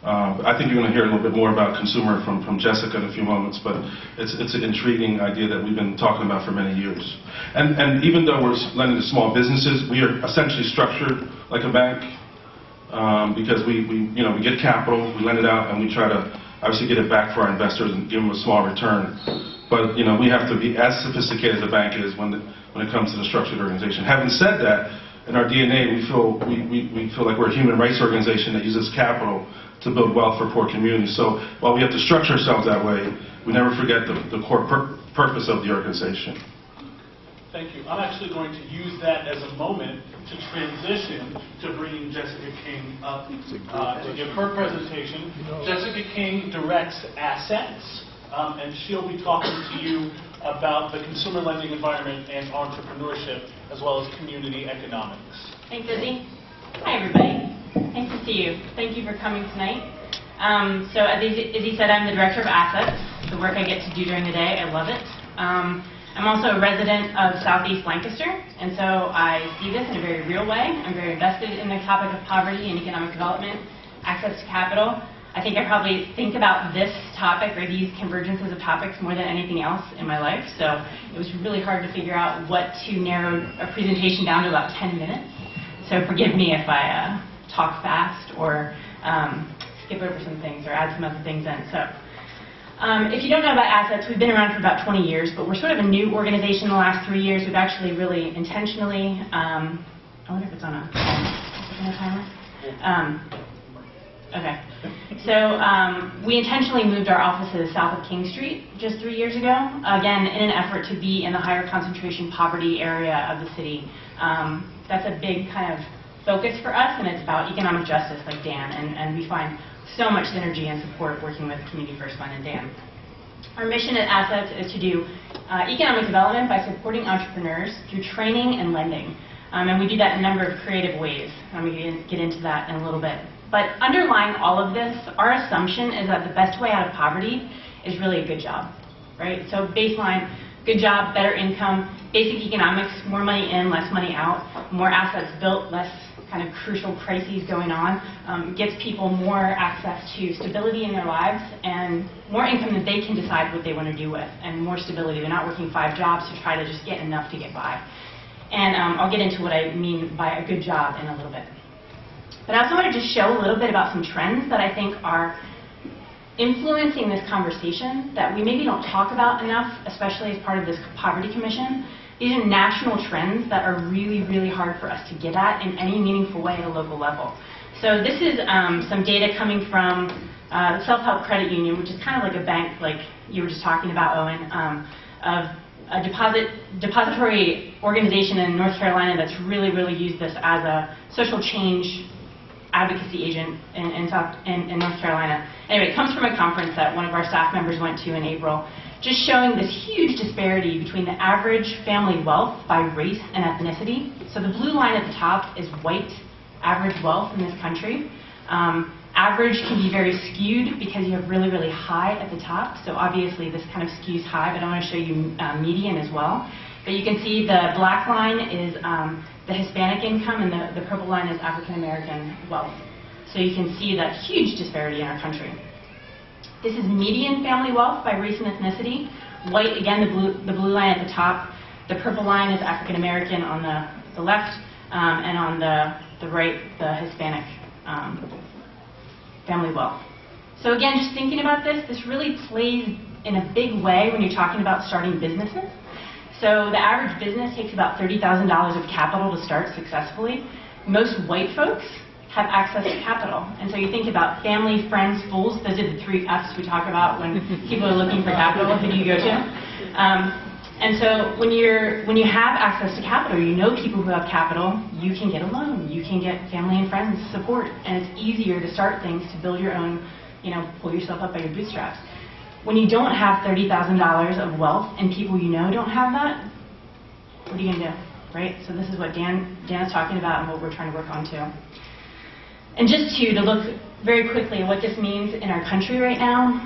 I think you're going to hear a little bit more about consumer from Jessica in a few moments, but it's an intriguing idea that we've been talking about for many years. And even though we're lending to small businesses, we are essentially structured like a bank because we get capital, we lend it out, and we try to obviously get it back for our investors and give them a small return. But we have to be as sophisticated as a bank is when it comes to the structured organization. Having said that, in our DNA, we feel like we're a human rights organization that uses capital to build wealth for poor communities. So while we have to structure ourselves that way, we never forget the core purpose of the organization. Thank you. I'm actually going to use that as a moment to transition to bringing Jessica King up to give her presentation. Jessica King directs assets, and she'll be talking to you about the consumer lending environment and entrepreneurship, as well as community economics. Thanks, Izzy. Hi, everybody. Nice to see you. Thank you for coming tonight. So as Izzy said, I'm the Director of Assets, the work I get to do during the day. I love it. I'm also a resident of Southeast Lancaster, and so I see this in a very real way. I'm very invested in the topic of poverty and economic development, access to capital. I think I probably think about this topic or these convergences of topics more than anything else in my life, so it was really hard to figure out what to narrow a presentation down to about 10 minutes. So forgive me if I talk fast or skip over some things or add some other things in. So if you don't know about assets, we've been around for about 20 years, but we're sort of a new organization in the last 3 years. We've actually really intentionally, I wonder if it's on a timer. Okay. So we intentionally moved our offices south of King Street just 3 years ago, again, in an effort to be in the higher concentration poverty area of the city. That's a big kind of focus for us, and it's about economic justice, like Dan, and we find so much synergy and support working with Community First Fund and Dan. Our mission at Assets is to do economic development by supporting entrepreneurs through training and lending. And we do that in a number of creative ways. I'm going to get into that in a little bit. But underlying all of this, our assumption is that the best way out of poverty is really a good job, right? So baseline, good job, better income, basic economics, more money in, less money out, more assets built, less kind of crucial crises going on, gets people more access to stability in their lives and more income that they can decide what they want to do with, and more stability. They're not working 5 jobs to try to just get enough to get by. And I'll get into what I mean by a good job in a little bit. But I also want to just show a little bit about some trends that I think are influencing this conversation that we maybe don't talk about enough, especially as part of this Poverty Commission. These are national trends that are really, really hard for us to get at in any meaningful way at a local level. So this is some data coming from the Self-Help Credit Union, which is kind of like a bank, like you were just talking about, Owen, of a depository organization in North Carolina that's really, really used this as a social change advocacy agent in North Carolina. Anyway, it comes from a conference that one of our staff members went to in April, just showing this huge disparity between the average family wealth by race and ethnicity. So the blue line at the top is white average wealth in this country. Average can be very skewed because you have really, really high at the top. So obviously this kind of skews high, but I want to show you median as well. But you can see the black line is the Hispanic income, and the purple line is African American wealth. So you can see that huge disparity in our country. This is median family wealth by race and ethnicity. White, again, the blue line at the top. The purple line is African American on the left, and on the right, the Hispanic family wealth. So again, just thinking about this really plays in a big way when you're talking about starting businesses. So the average business takes about $30,000 of capital to start successfully. Most white folks have access to capital. And so you think about family, friends, fools. Those are the 3 F's we talk about when people are looking for capital. Who do you go to? And so when you have access to capital, you know people who have capital, you can get a loan. You can get family and friends support. And it's easier to start things, to build your own, pull yourself up by your bootstraps. When you don't have $30,000 of wealth and people you know don't have that, what are you going to do, right? So this is what Dan is talking about and what we're trying to work on too. And just to look very quickly at what this means in our country right now,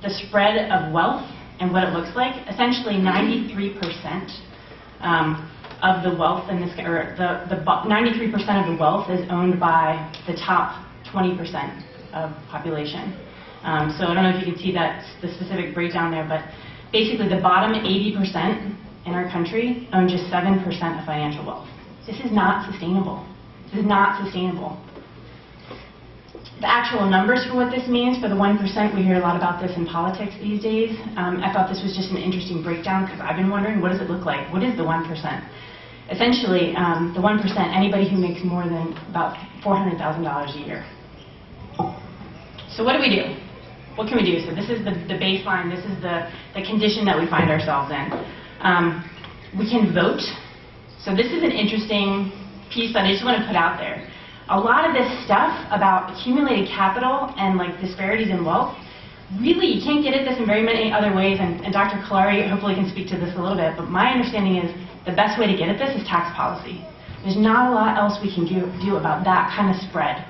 the spread of wealth and what it looks like, essentially 93% of the wealth in this, or 93% of the wealth is owned by the top 20% of population. So I don't know if you can see that, the specific breakdown there, but basically the bottom 80% in our country own just 7% of financial wealth. This is not sustainable. This is not sustainable. The actual numbers for what this means for the 1%, we hear a lot about this in politics these days. I thought this was just an interesting breakdown because I've been wondering, what does it look like? What is the 1%? Essentially, the 1%, anybody who makes more than about $400,000 a year. So what do we do? What can we do? So this is the baseline. This is the condition that we find ourselves in. We can vote. So this is an interesting piece that I just want to put out there. A lot of this stuff about accumulated capital and disparities in wealth, really you can't get at this in very many other ways, and Dr. Kalari hopefully can speak to this a little bit, but my understanding is the best way to get at this is tax policy. There's not a lot else we can do about that kind of spread.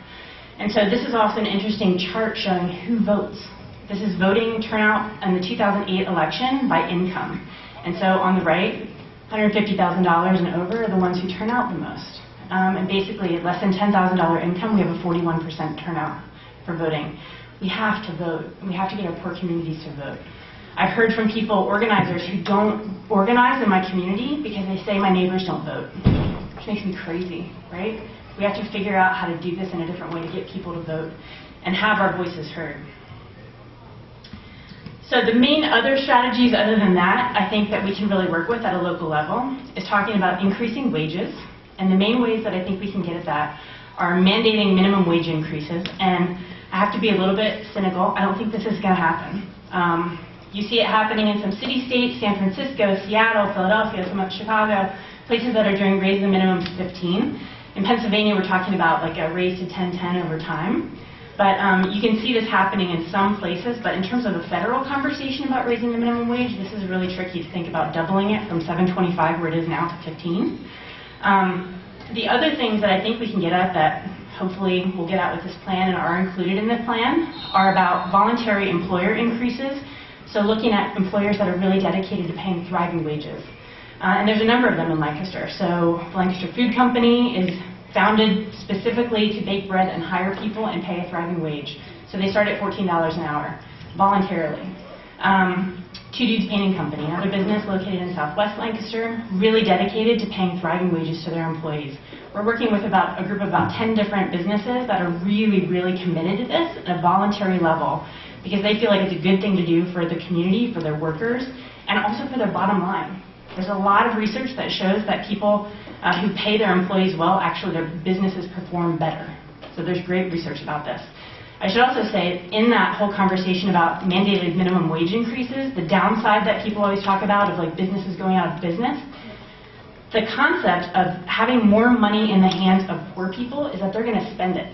And so this is also an interesting chart showing who votes. This is voting turnout in the 2008 election by income. And so on the right, $150,000 and over are the ones who turn out the most. And basically, at less than $10,000 income, we have a 41% turnout for voting. We have to vote. We have to get our poor communities to vote. I've heard from people, organizers, who don't organize in my community because they say my neighbors don't vote, which makes me crazy, right? We have to figure out how to do this in a different way to get people to vote and have our voices heard. So the main other strategies other than that, I think that we can really work with at a local level is talking about increasing wages. And the main ways that I think we can get at that are mandating minimum wage increases. And I have to be a little bit cynical. I don't think this is going to happen. You see it happening in some city-states, San Francisco, Seattle, Philadelphia, some of Chicago, places that are doing raise the minimum to 15. In Pennsylvania, we're talking about a raise to 10-10 over time. But you can see this happening in some places. But in terms of the federal conversation about raising the minimum wage, this is really tricky to think about doubling it from $7.25, where it is now, to $15. The other things that I think we can get at that hopefully we'll get at with this plan and are included in the plan are about voluntary employer increases So looking at employers that are really dedicated to paying thriving wages. And there's a number of them in Lancaster. So the Lancaster Food Company is founded specifically to bake bread and hire people and pay a thriving wage. So they start at $14 an hour, voluntarily. Two Dudes Painting Company, another business located in Southwest Lancaster, really dedicated to paying thriving wages to their employees. We're working with a group of about 10 different businesses that are really, really committed to this at a voluntary level because they feel like it's a good thing to do for the community, for their workers, and also for their bottom line. There's a lot of research that shows that people who pay their employees well, actually their businesses perform better. So there's great research about this. I should also say, in that whole conversation about mandated minimum wage increases, the downside that people always talk about of like businesses going out of business, the concept of having more money in the hands of poor people is that they're going to spend it.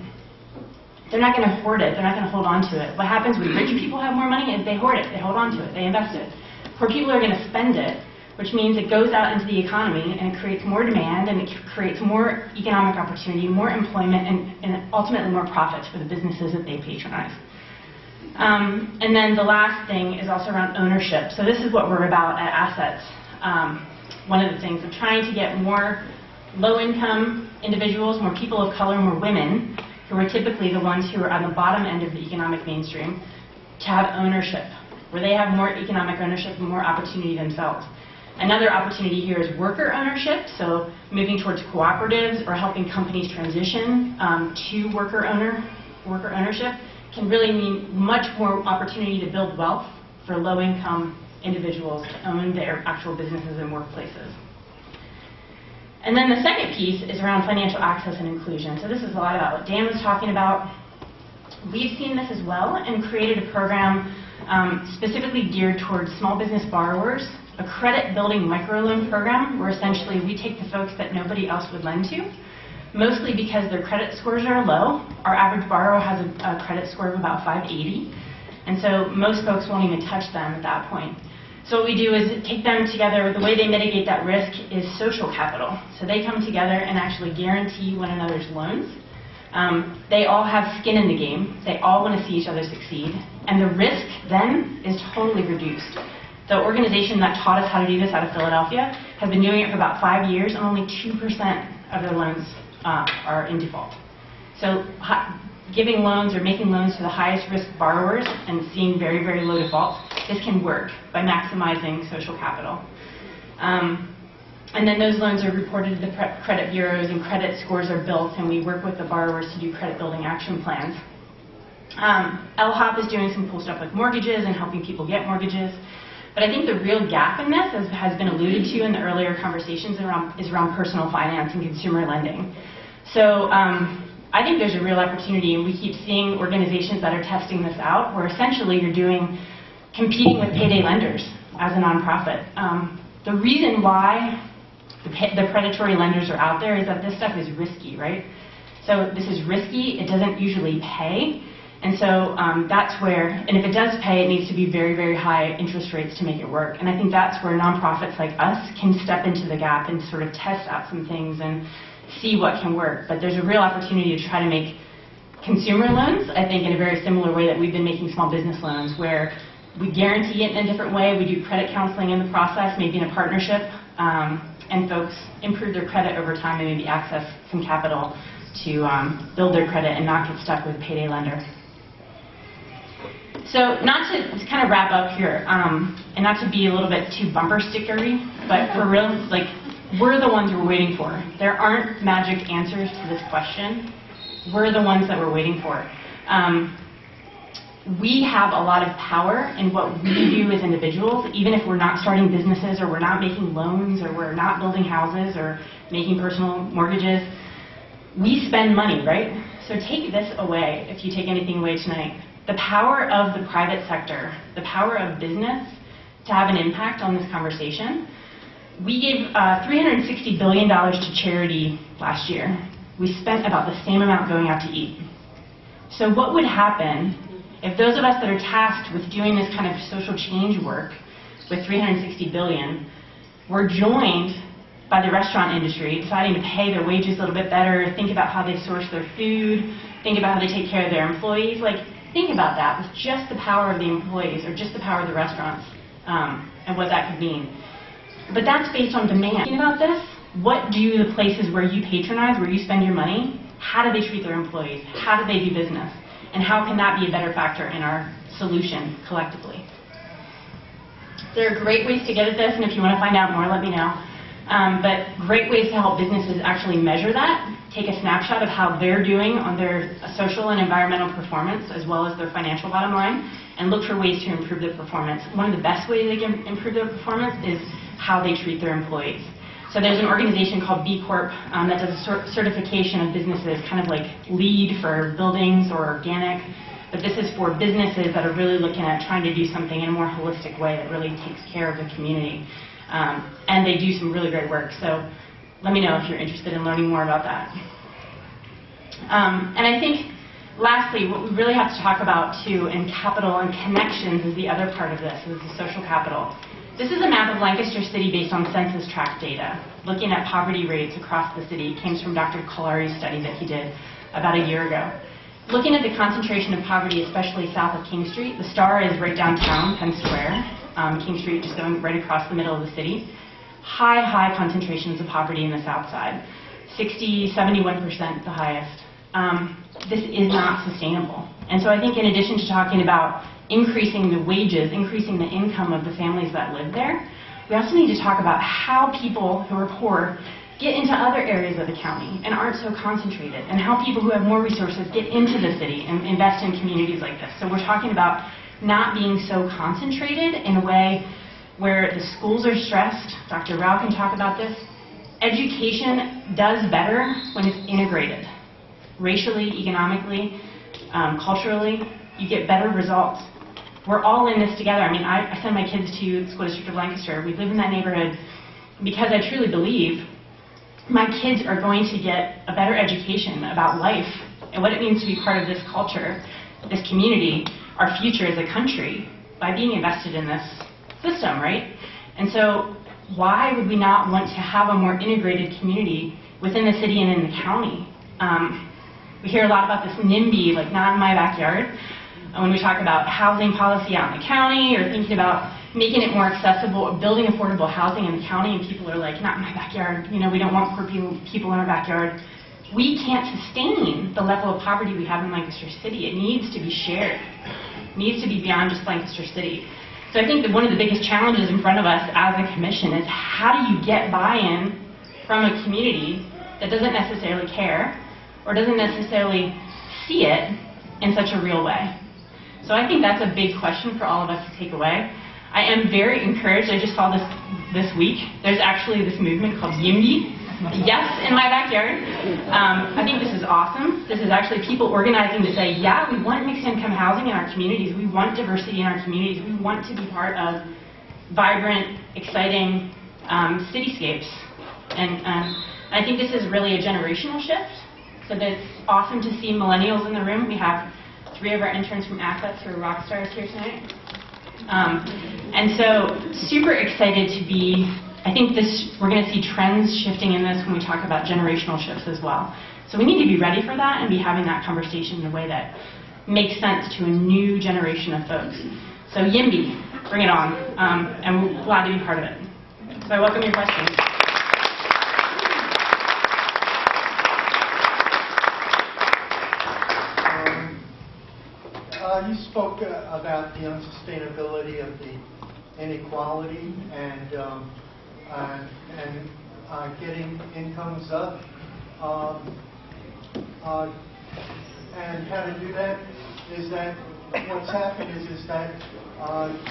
They're not going to hoard it. They're not going to hold on to it. What happens when rich people have more money is they hoard it. They hold on to it. They invest it. Poor people are going to spend it, which means it goes out into the economy and it creates more demand and it creates more economic opportunity, more employment, and ultimately more profits for the businesses that they patronize. And then the last thing is also around ownership. So this is what we're about at Assets. One of the things of trying to get more low-income individuals, more people of color, more women, who are typically the ones who are on the bottom end of the economic mainstream, to have ownership, where they have more economic ownership and more opportunity themselves. Another opportunity here is worker ownership, so moving towards cooperatives or helping companies transition to worker ownership can really mean much more opportunity to build wealth for low-income individuals to own their actual businesses and workplaces. And then the second piece is around financial access and inclusion. So this is a lot about what Dan was talking about. We've seen this as well and created a program specifically geared towards small business borrowers, a credit building microloan program where essentially we take the folks that nobody else would lend to, mostly because their credit scores are low. Our average borrower has a credit score of about 580, and so most folks won't even touch them at that point. So what we do is take them together. The way they mitigate that risk is social capital. So they come together and actually guarantee one another's loans. They all have skin in the game. They all want to see each other succeed. And the risk then is totally reduced. The organization that taught us how to do this out of Philadelphia has been doing it for about 5 years, and only 2% of their loans are in default. So giving loans or making loans to the highest risk borrowers and seeing very, very low defaults, this can work by maximizing social capital. And then those loans are reported to the credit bureaus and credit scores are built, and we work with the borrowers to do credit building action plans. LHOP is doing some cool stuff with mortgages and helping people get mortgages. But I think the real gap in this, as has been alluded to in the earlier conversations, is around personal finance and consumer lending. So I think there's a real opportunity, and we keep seeing organizations that are testing this out, where essentially you're competing with payday lenders as a nonprofit. The reason why the predatory lenders are out there is that this stuff is risky, right? So this is risky, it doesn't usually pay, and so that's where, and if it does pay, it needs to be very, very high interest rates to make it work. And I think that's where nonprofits like us can step into the gap and sort of test out some things and see what can work. But there's a real opportunity to try to make consumer loans, I think, in a very similar way that we've been making small business loans, where we guarantee it in a different way. We do credit counseling in the process, maybe in a partnership, and folks improve their credit over time and maybe access some capital to build their credit and not get stuck with a payday lender. So not to kind of wrap up here, and not to be a little bit too bumper stickery, but for real, like, we're the ones we're waiting for. There aren't magic answers to this question. We're the ones that we're waiting for. We have a lot of power in what we do as individuals, even if we're not starting businesses or we're not making loans or we're not building houses or making personal mortgages. We spend money, right? So take this away, if you take anything away tonight. The power of the private sector, the power of business to have an impact on this conversation. We gave $360 billion to charity last year. We spent about the same amount going out to eat. So what would happen if those of us that are tasked with doing this kind of social change work with $360 billion were joined by the restaurant industry, deciding to pay their wages a little bit better, think about how they source their food, think about how they take care of their employees? Like, think about that with just the power of the employees or just the power of the restaurants and what that could mean. But that's based on demand. Thinking about this, what do the places where you patronize, where you spend your money, how do they treat their employees? How do they do business? And how can that be a better factor in our solution collectively? There are great ways to get at this, and if you want to find out more, let me know. But great ways to help businesses actually measure that, take a snapshot of how they're doing on their social and environmental performance, as well as their financial bottom line, and look for ways to improve their performance. One of the best ways they can improve their performance is how they treat their employees. So there's an organization called B Corp that does a certification of businesses, kind of like LEED for buildings or organic. But this is for businesses that are really looking at trying to do something in a more holistic way that really takes care of the community. And they do some really great work. So let me know if you're interested in learning more about that. And I think, lastly, what we really have to talk about, too, in capital and connections is the other part of this, is the social capital. This is a map of Lancaster City based on census tract data, looking at poverty rates across the city. It came from Dr. Kalari's study that he did about a year ago. Looking at the concentration of poverty, especially south of King Street, the star is right downtown, Penn Square. King Street just going right across the middle of the city. High concentrations of poverty in the south side. 60, 71% the highest. This is not sustainable. And so I think in addition to talking about increasing the wages, increasing the income of the families that live there, we also need to talk about how people who are poor get into other areas of the county and aren't so concentrated, and how people who have more resources get into the city and invest in communities like this. So we're talking about not being so concentrated in a way where the schools are stressed. Dr. Rao can talk about this. Education does better when it's integrated. Racially, economically, culturally, you get better results. We're all in this together. I mean, I send my kids to the School District of Lancaster. We live in that neighborhood because I truly believe my kids are going to get a better education about life and what it means to be part of this culture, this community, our future as a country, by being invested in this system, right? And so why would we not want to have a more integrated community within the city and in the county? We hear a lot about this NIMBY, like not in my backyard, when we talk about housing policy out in the county or thinking about making it more accessible or building affordable housing in the county, and people are like, not in my backyard, you know, we don't want poor people in our backyard. We can't sustain the level of poverty we have in Lancaster City. It needs to be shared. It needs to be beyond just Lancaster City. So I think that one of the biggest challenges in front of us as a commission is how do you get buy-in from a community that doesn't necessarily care or doesn't necessarily see it in such a real way. So I think that's a big question for all of us to take away. I am very encouraged. I just saw this week. There's actually this movement called YIMBY. Yes, in my backyard. I think this is awesome. This is actually people organizing to say, yeah, we want mixed income housing in our communities. We want diversity in our communities. We want to be part of vibrant, exciting cityscapes. And I think this is really a generational shift. So that's awesome to see millennials in the room. We have 3 of our interns from Assets who are rock stars here tonight. And so super excited to be, I think we're going to see trends shifting in this when we talk about generational shifts as well. So we need to be ready for that and be having that conversation in a way that makes sense to a new generation of folks. So YIMBY, bring it on. And we're glad to be part of it. So I welcome your questions. You spoke about the unsustainability of the inequality and getting incomes up, and how to do that is that what's happened is that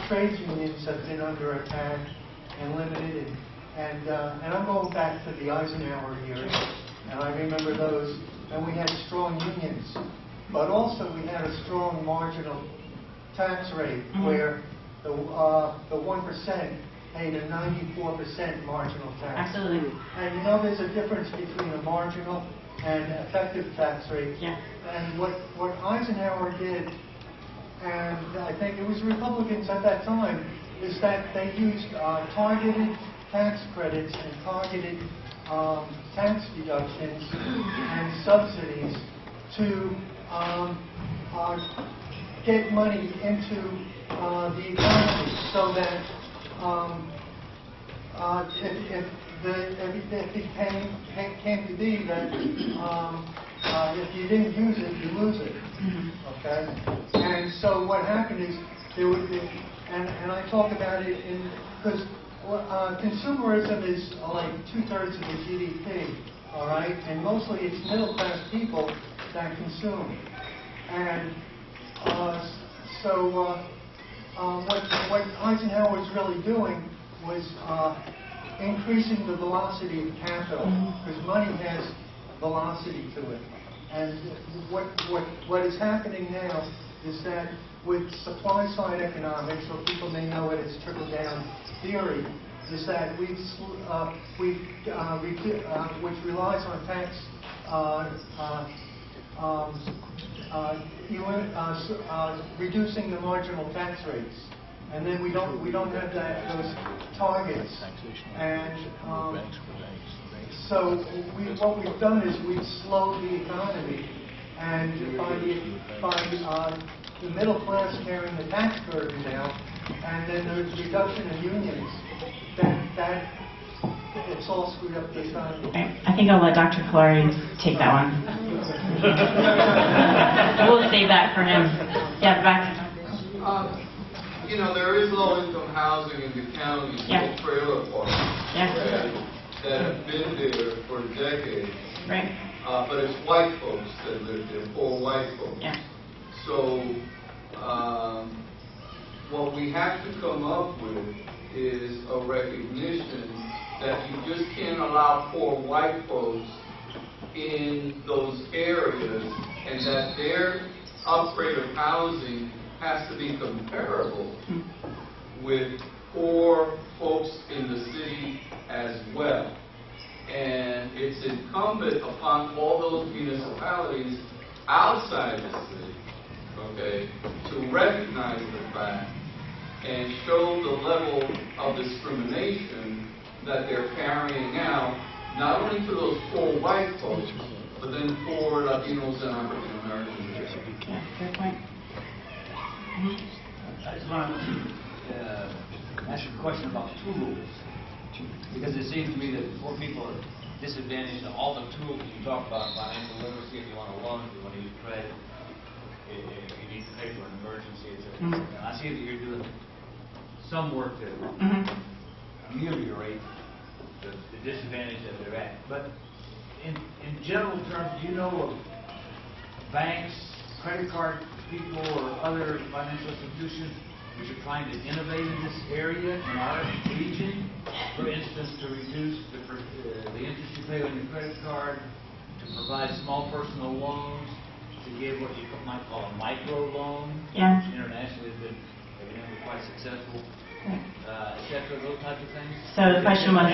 trade unions have been under attack and limited, and I'm going back to the Eisenhower years, and I remember those, and we had strong unions. But also we had a strong marginal tax rate where the 1% paid a 94% marginal tax. Absolutely. And you know there's a difference between a marginal and effective tax rate. Yeah. And what Eisenhower did, and I think it was Republicans at that time, is that they used targeted tax credits and targeted tax deductions and subsidies to get money into the economy so that if it came to be that if you didn't use it, you lose it. Okay? And so what happened is there would be, and I talk about it because consumerism is like 2/3 of the GDP, all right? And mostly it's middle-class people that consume. And what Eisenhower was really doing was increasing the velocity of capital, because money has velocity to it. And what is happening now is that with supply-side economics, or people may know it as trickle-down theory, is that which relies on tax reducing the marginal tax rates, and then we don't have those targets. And so what we've done is we've slowed the economy, and by the middle class carrying the tax burden now, and then the reduction in unions, that it's all screwed up the economy. I think I'll let Dr. Kalari take that one. We'll save that for him. Yeah, back. You know, there is low-income housing in the county, Yeah. trailer parks Yeah. that have been there for decades. Right. But it's white folks that live there, poor white folks. Yeah. So what we have to come up with is a recognition that you just can't allow poor white folks in those areas, and that their upgrade of housing has to be comparable with poor folks in the city as well. And it's incumbent upon all those municipalities outside the city, okay, to recognize the fact and show the level of discrimination that they're carrying out, not only to those poor white folks, but then poor Latinos and African Americans. Yeah, fair point. I just want to ask you a question about tools, because it seems to me that poor people are disadvantaged in all the tools that you talk about, financial literacy, if you want a loan, if you want to use credit, if you need to pay for an emergency, etc. And I see that you're doing some work to ameliorate the disadvantage that they're at. But in general terms, do you know of banks, credit card people, or other financial institutions which are trying to innovate in this area in our region? For instance, to reduce the interest you pay on your credit card, to provide small personal loans, to give what you might call a micro loan, Yeah. which internationally has been evidently quite successful, etc., those types of things? So the question was,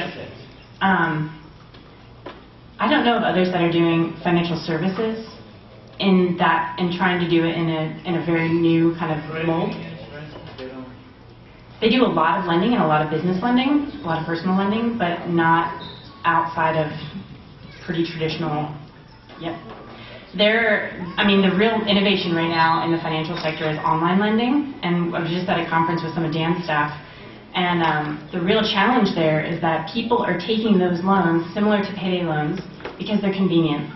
I don't know of others that are doing financial services in trying to do it in a very new kind of mold. They do a lot of lending and a lot of business lending, a lot of personal lending, but not outside of pretty traditional. Yep. The real innovation right now in the financial sector is online lending, and I was just at a conference with some of Dan's staff, and the real challenge there is that people are taking those loans, similar to payday loans, because they're convenient.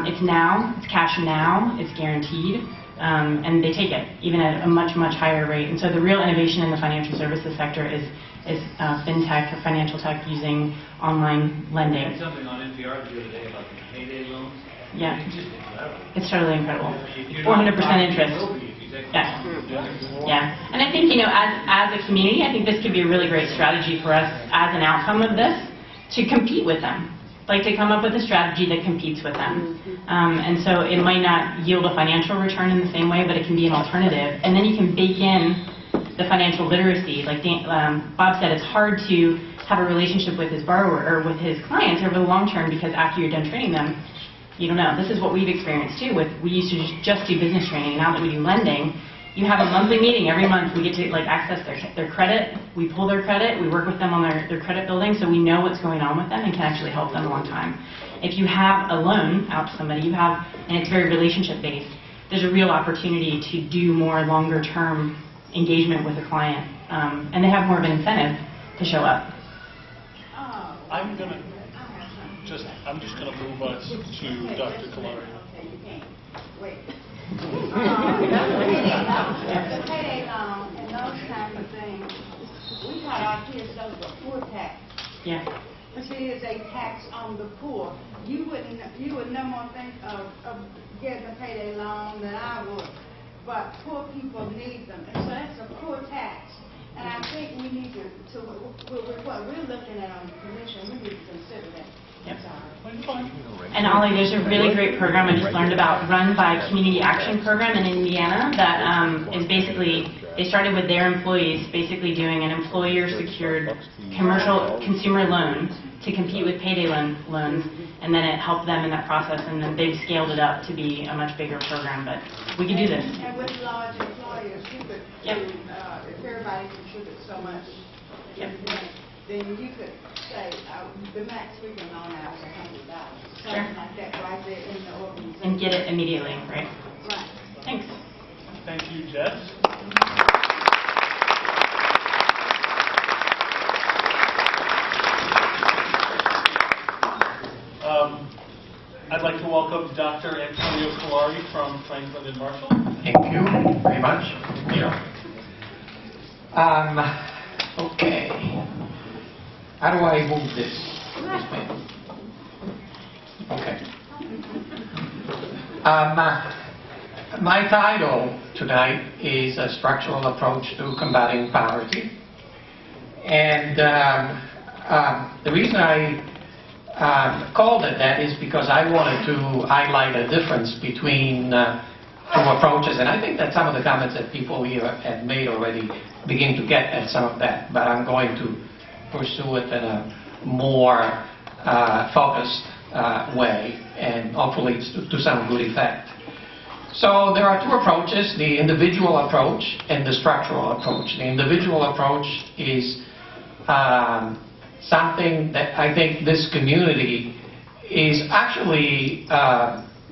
It's now, it's cash now, it's guaranteed, and they take it, even at a much, much higher rate. And so the real innovation in the financial services sector is fintech or financial tech using online lending. I had something on NPR the other day about the payday loans. Yeah. It's just incredible. It's totally incredible. 400% interest. Yeah. Yeah. And I think, as a community, I think this could be a really great strategy for us as an outcome of this to compete with them. Like to come up with a strategy that competes with them. And so it might not yield a financial return in the same way, but it can be an alternative. And then you can bake in the financial literacy. Like Bob said, it's hard to have a relationship with his borrower or with his clients over the long term, because after you're done training them, you don't know. This is what we've experienced too. We used to just do business training. Now that we do lending, you have a monthly meeting every month. We get to access their credit. We pull their credit. We work with them on their credit building, so we know what's going on with them and can actually help them a long time. If you have a loan out to somebody, and it's very relationship based, there's a real opportunity to do more longer-term engagement with the client, and they have more of an incentive to show up. I'm just gonna move us to Dr. Kalari. Wait. The payday loan and those kinds of things, we taught our kids those were poor tax. Yeah. But see, it's a tax on the poor. You would no more think of getting a payday loan than I would. But poor people need them, and so that's a poor tax. And I think we need what we're looking at on the commission, we need to consider that. Yep. And Ollie, there's a really great program I just learned about, run by Community Action Program in Indiana, that is basically, they started with their employees basically doing an employer-secured commercial consumer loan to compete with payday loans, and then it helped them in that process, and then they've scaled it up to be a much bigger program, but we can do this. And with large employers, you could, Yep. if everybody contributes so much, Yep. then you could say, the max we can loan out is $100. Sure. Something like that right there in the organization. And get it immediately, right? Right. Thanks. Thank you, Jess. I'd like to welcome Dr. Antonio Kalari from Franklin and Marshall. Thank you very much. Okay. How do I move this? Okay. My title tonight is A Structural Approach to Combating Poverty. And the reason I called it that is because I wanted to highlight a difference between two approaches, and I think that some of the comments that people here have made already begin to get at some of that, but I'm going to pursue it in a more focused way, and hopefully to some good effect. So there are two approaches, the individual approach and the structural approach. The individual approach is something that I think this community is actually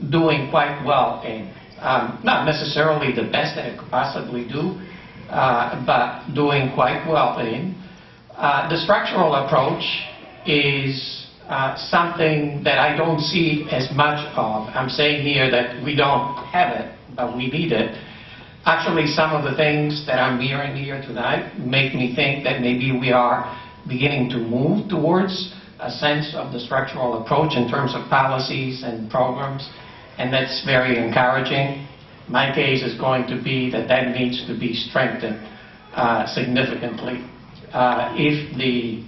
doing quite well in. Not necessarily the best that it could possibly do, but doing quite well in. The structural approach is something that I don't see as much of. I'm saying here that we don't have it, but we need it. Actually, some of the things that I'm hearing here tonight make me think that maybe we are beginning to move towards a sense of the structural approach in terms of policies and programs, and that's very encouraging. My case is going to be that that needs to be strengthened significantly. If the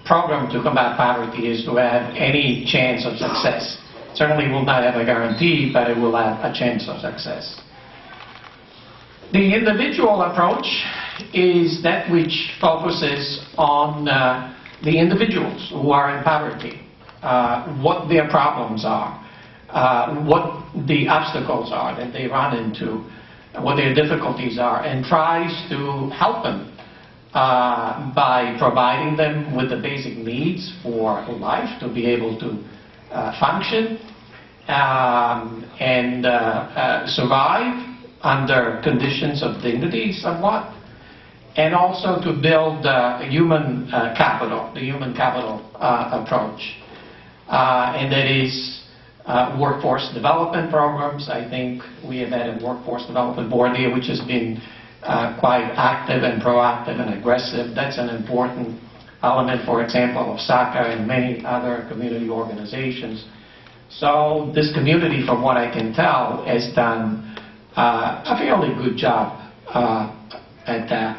program to combat poverty is to have any chance of success, certainly will not have a guarantee, but it will have a chance of success. The individual approach is that which focuses on the individuals who are in poverty, what their problems are, what the obstacles are that they run into, what their difficulties are, and tries to help them by providing them with the basic needs for life to be able to function and survive under conditions of dignity somewhat, and also to build human capital, the human capital approach. And that is workforce development programs. I think we have had a workforce development board here which has been quite active and proactive and aggressive. That's an important element, for example, of SACA and many other community organizations. So this community, from what I can tell, has done a fairly good job at that.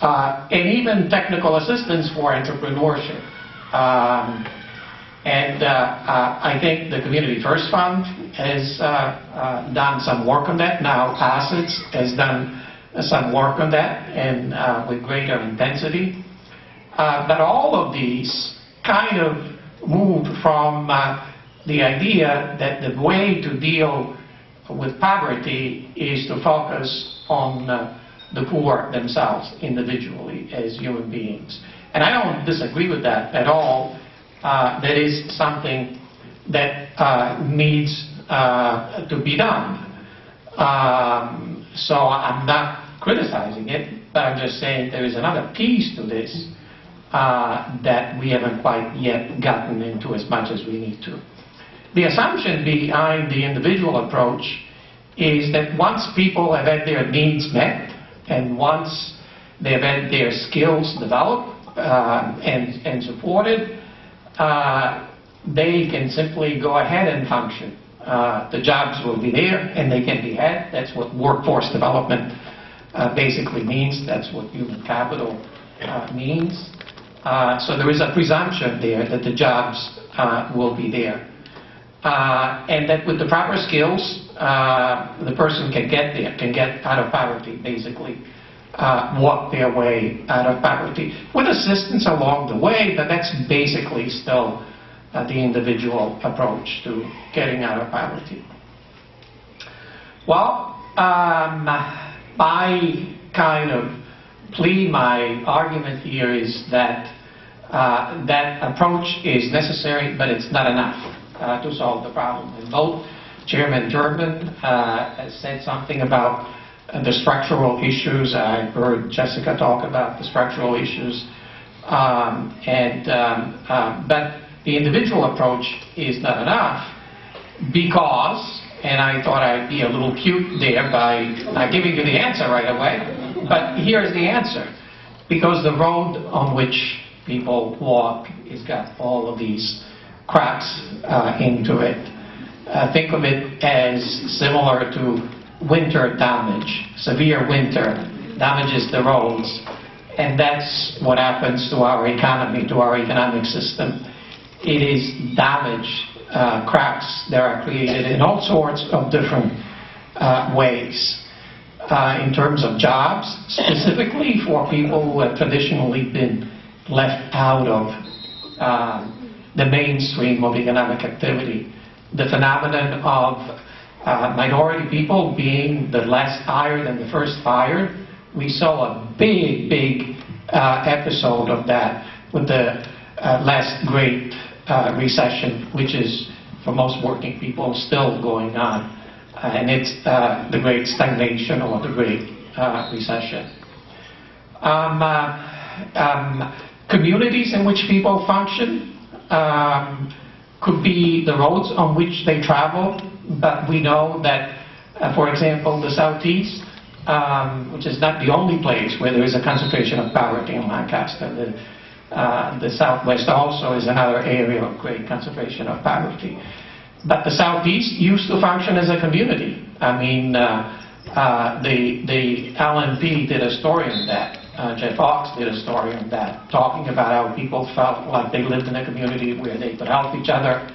And even technical assistance for entrepreneurship. I think the Community First Fund has done some work on that. Now Assets has done some work on that, and with greater intensity. But all of these kind of moved from the idea that the way to deal with poverty is to focus on the poor themselves individually as human beings. And I don't disagree with that at all. That is something that needs to be done. So I'm not criticizing it, but I'm just saying there is another piece to this that we haven't quite yet gotten into as much as we need to. The assumption behind the individual approach is that once people have had their needs met and once they've had their skills developed and supported, they can simply go ahead and function. The jobs will be there and they can be had. That's what workforce development basically means. That's what human capital means. So there is a presumption there that the jobs will be there. And that with the proper skills, the person can get there, can get out of poverty, basically, walk their way out of poverty. With assistance along the way, but that's basically still the individual approach to getting out of poverty. Well, my kind of plea, my argument here is that that approach is necessary, but it's not enough to solve the problem. And both Chairman Durbin said something about the structural issues. I heard Jessica talk about the structural issues. But the individual approach is not enough because, and I thought I'd be a little cute there by not giving you the answer right away, but here's the answer. Because the road on which people walk has got all of these cracks into it. Think of it as similar to winter damage. Severe winter damages the roads, and that's what happens to our economy, to our economic system. It is damage, cracks that are created in all sorts of different ways. In terms of jobs, specifically for people who have traditionally been left out of the mainstream of economic activity. The phenomenon of minority people being the last hired and the first fired, we saw a big episode of that with the last great recession, which is for most working people still going on. And it's the great stagnation or the great recession. Communities in which people function could be the roads on which they travel, but we know that, for example, the Southeast, which is not the only place where there is a concentration of poverty in Lancaster, the Southwest also is another area of great concentration of poverty. But the Southeast used to function as a community. I mean, the LNP did a story on that. Jeff Fox did a story on that, talking about how people felt like they lived in a community where they could help each other,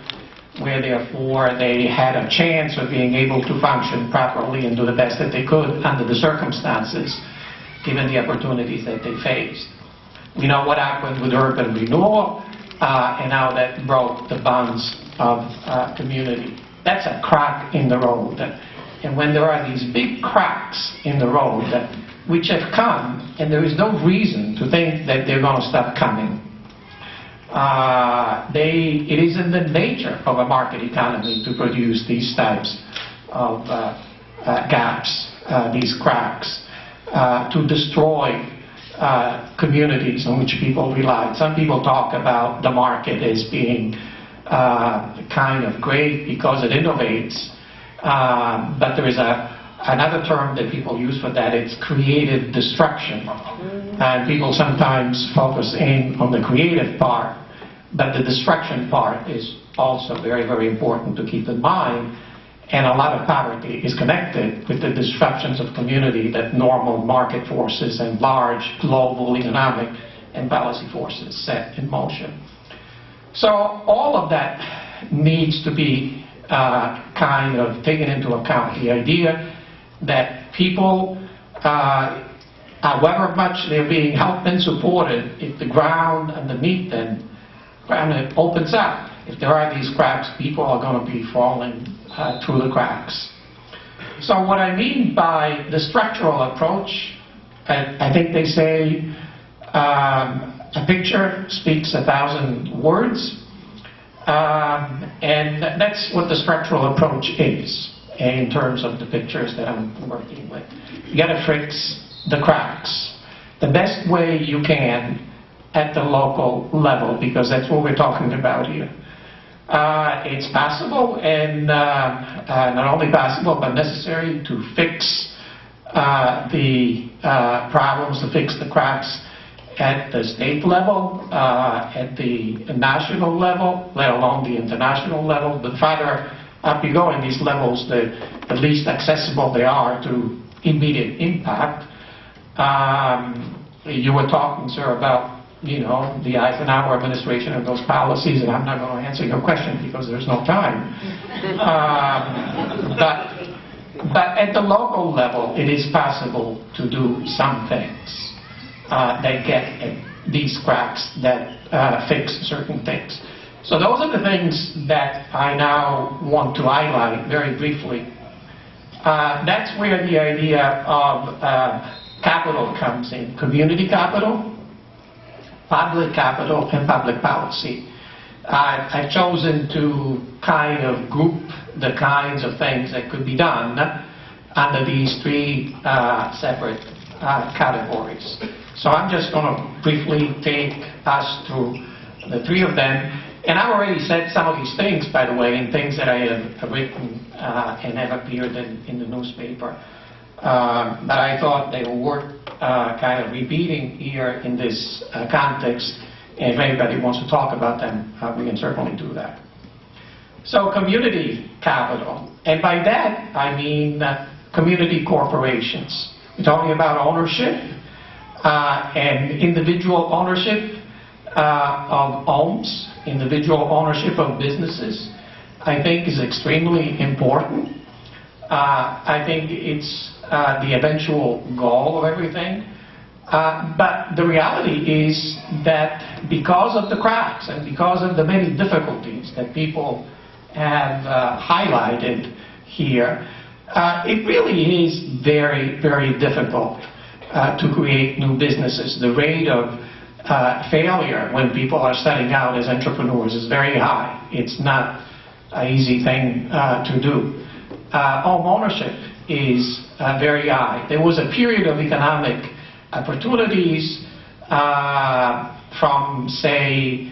where therefore they had a chance of being able to function properly and do the best that they could under the circumstances, given the opportunities that they faced. We know what happened with urban renewal and how that broke the bonds of community. That's a crack in the road. And when there are these big cracks in the road which have come, and there is no reason to think that they're going to stop coming, it is in the nature of a market economy to produce these types of gaps, these cracks, to destroy communities on which people rely. Some people talk about the market as being kind of great because it innovates, but there is another term that people use for that. It's creative destruction. And people sometimes focus in on the creative part, but the destruction part is also very, very important to keep in mind. And a lot of poverty is connected with the disruptions of community that normal market forces and large global economic and policy forces set in motion. So all of that needs to be kind of taken into account. The idea that people, however much they're being helped and supported, if the ground underneath them opens up, if there are these cracks, people are going to be falling through the cracks. So what I mean by the structural approach, I think they say a picture speaks 1,000 words. And that's what the structural approach is in terms of the pictures that I'm working with. You got to fix the cracks the best way you can at the local level, because that's what we're talking about here. It's possible, and not only possible, but necessary to fix the problems, to fix the cracks at the state level, at the national level, let alone the international level. The farther up you go in these levels, the least accessible they are to immediate impact. You were talking, sir, about the Eisenhower administration and those policies, and I'm not going to answer your question because there's no time. But at the local level, it is possible to do some things that get at these cracks, that fix certain things. So those are the things that I now want to highlight very briefly. That's where the idea of capital comes in. Community capital, public capital, and public policy. I've chosen to kind of group the kinds of things that could be done under these three separate categories. So I'm just going to briefly take us through the three of them. And I've already said some of these things, by the way, in things that I have written and have appeared in the newspaper. But I thought they were worth kind of repeating here in this context. And if anybody wants to talk about them, we can certainly do that. So community capital. And by that, I mean community corporations. We're talking about ownership and individual ownership of homes, individual ownership of businesses, I think is extremely important. I think it's the eventual goal of everything. But the reality is that because of the cracks and because of the many difficulties that people have highlighted here, it really is very, very difficult to create new businesses. The rate of failure when people are starting out as entrepreneurs is very high. It's not an easy thing to do. Home ownership is very high. There was a period of economic opportunities from, say,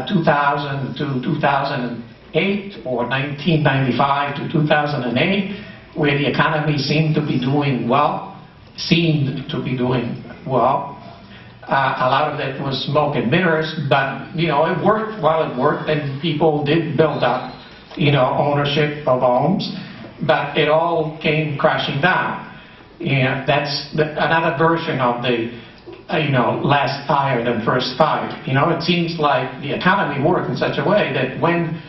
2000 to 2008 or 1995 to 2008, where the economy seemed to be doing well. A lot of it was smoke and mirrors, but it worked while it worked, and people did build up ownership of homes, but it all came crashing down. That's another version of the last fired and first fired. It seems like the economy worked in such a way that when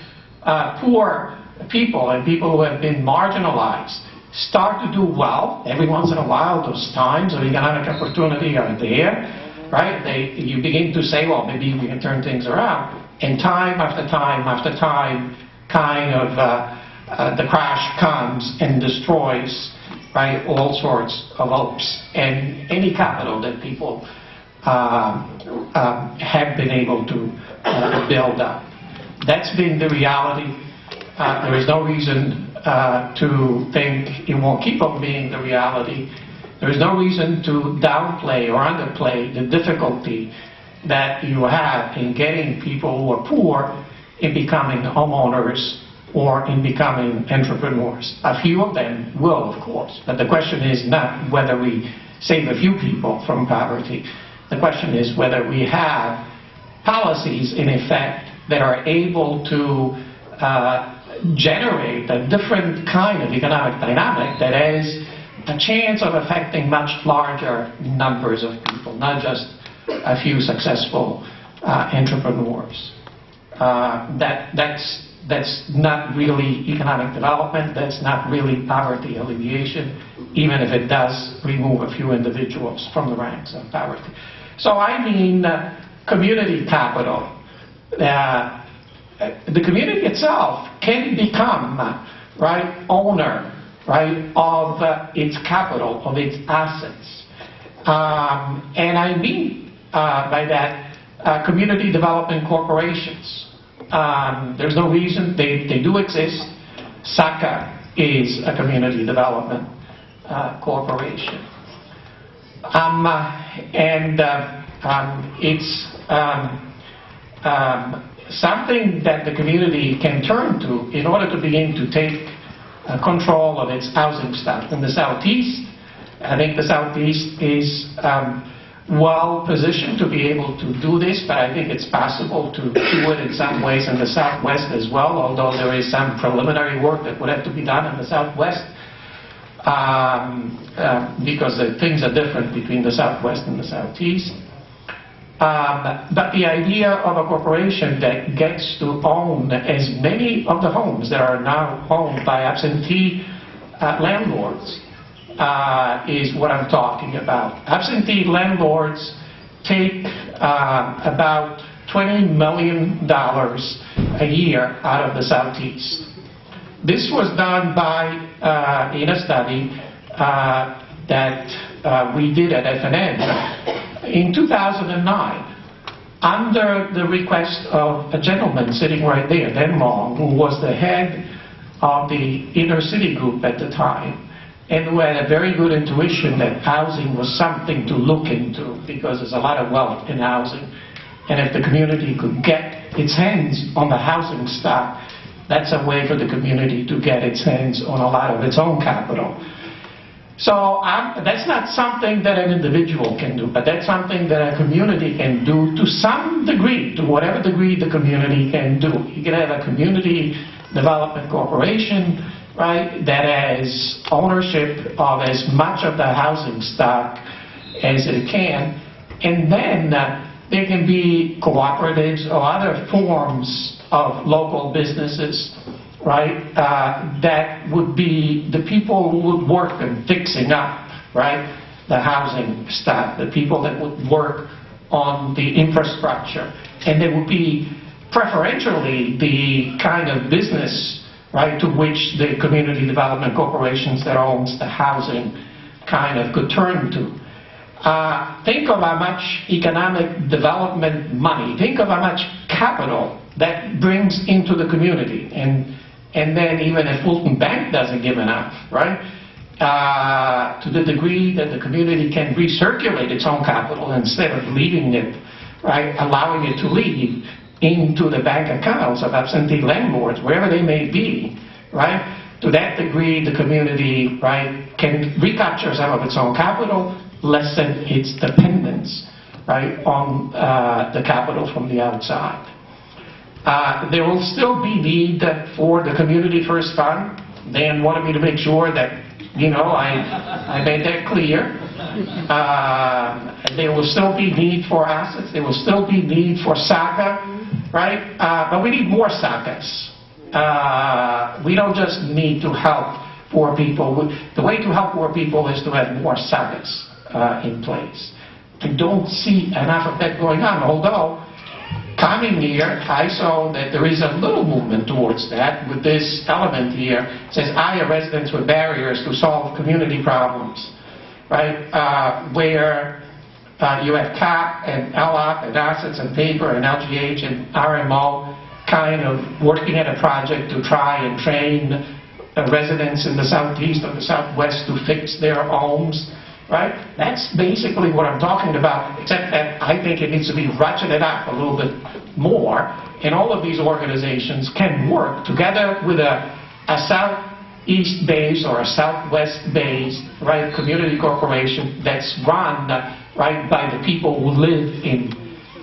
poor people and people who have been marginalized start to do well, every once in a while those times of economic opportunity are there, right? You begin to say, well, maybe we can turn things around. And time after time after time, kind of the crash comes and destroys, right, all sorts of hopes and any capital that people have been able to build up. That's been the reality. There is no reason to think it won't keep on being the reality. There is no reason to downplay or underplay the difficulty that you have in getting people who are poor in becoming homeowners or in becoming entrepreneurs. A few of them will, of course, but the question is not whether we save a few people from poverty. The question is whether we have policies in effect that are able to generate a different kind of economic dynamic that has a chance of affecting much larger numbers of people, not just a few successful entrepreneurs. That's not really economic development. That's not really poverty alleviation, even if it does remove a few individuals from the ranks of poverty. So I mean community capital. The community itself can become, right, owner, right, of its capital, of its assets. And I mean by that community development corporations. There's no reason, they do exist. SACA is a community development corporation. It's something that the community can turn to in order to begin to take control of its housing stock. In the Southeast, I think the Southeast is well positioned to be able to do this, but I think it's possible to do it in some ways in the Southwest as well, although there is some preliminary work that would have to be done in the Southwest because things are different between the Southwest and the Southeast. But the idea of a corporation that gets to own as many of the homes that are now owned by absentee landlords is what I'm talking about. Absentee landlords take about $20 million a year out of the Southeast. This was done by, in a study that we did at FNN in 2009, under the request of a gentleman sitting right there, Dan Long, who was the head of the inner city group at the time, and who had a very good intuition that housing was something to look into because there's a lot of wealth in housing. And if the community could get its hands on the housing stock, that's a way for the community to get its hands on a lot of its own capital. So that's not something that an individual can do, but that's something that a community can do to some degree, to whatever degree the community can do. You can have a community development corporation, right, that has ownership of as much of the housing stock as it can, and then there can be cooperatives or other forms of local businesses, right, that would be the people who would work in fixing up, right, the housing stock, the people that would work on the infrastructure. And they would be preferentially the kind of business, right, to which the community development corporations that owns the housing kind of could turn to. Think of how much economic development money, think of how much capital that brings into the community. And then even if Fulton Bank doesn't give enough, right, to the degree that the community can recirculate its own capital instead of leaving it, right, allowing it to leave into the bank accounts of absentee landlords, wherever they may be, right, to that degree the community, right, can recapture some of its own capital, lessen its dependence, right, on the capital from the outside. There will still be need for the Community First Fund. Dan wanted me to make sure that, you know, I made that clear. There will still be need for assets. There will still be need for SACA, right? But we need more SACAs. We don't just need to help poor people. The way to help poor people is to have more SACAs in place. I don't see enough of that going on, although coming here, I saw that there is a little movement towards that with this element here. It says, hire residents with barriers to solve community problems, right? Where you have CAP and LOP and Assets and Paper and LGH and RMO kind of working at a project to try and train residents in the Southeast or the Southwest to fix their homes. Right? That's basically what I'm talking about, except that I think it needs to be ratcheted up a little bit more, and all of these organizations can work together with a Southeast-based or a Southwest-based, right, community corporation that's run, right, by the people who live in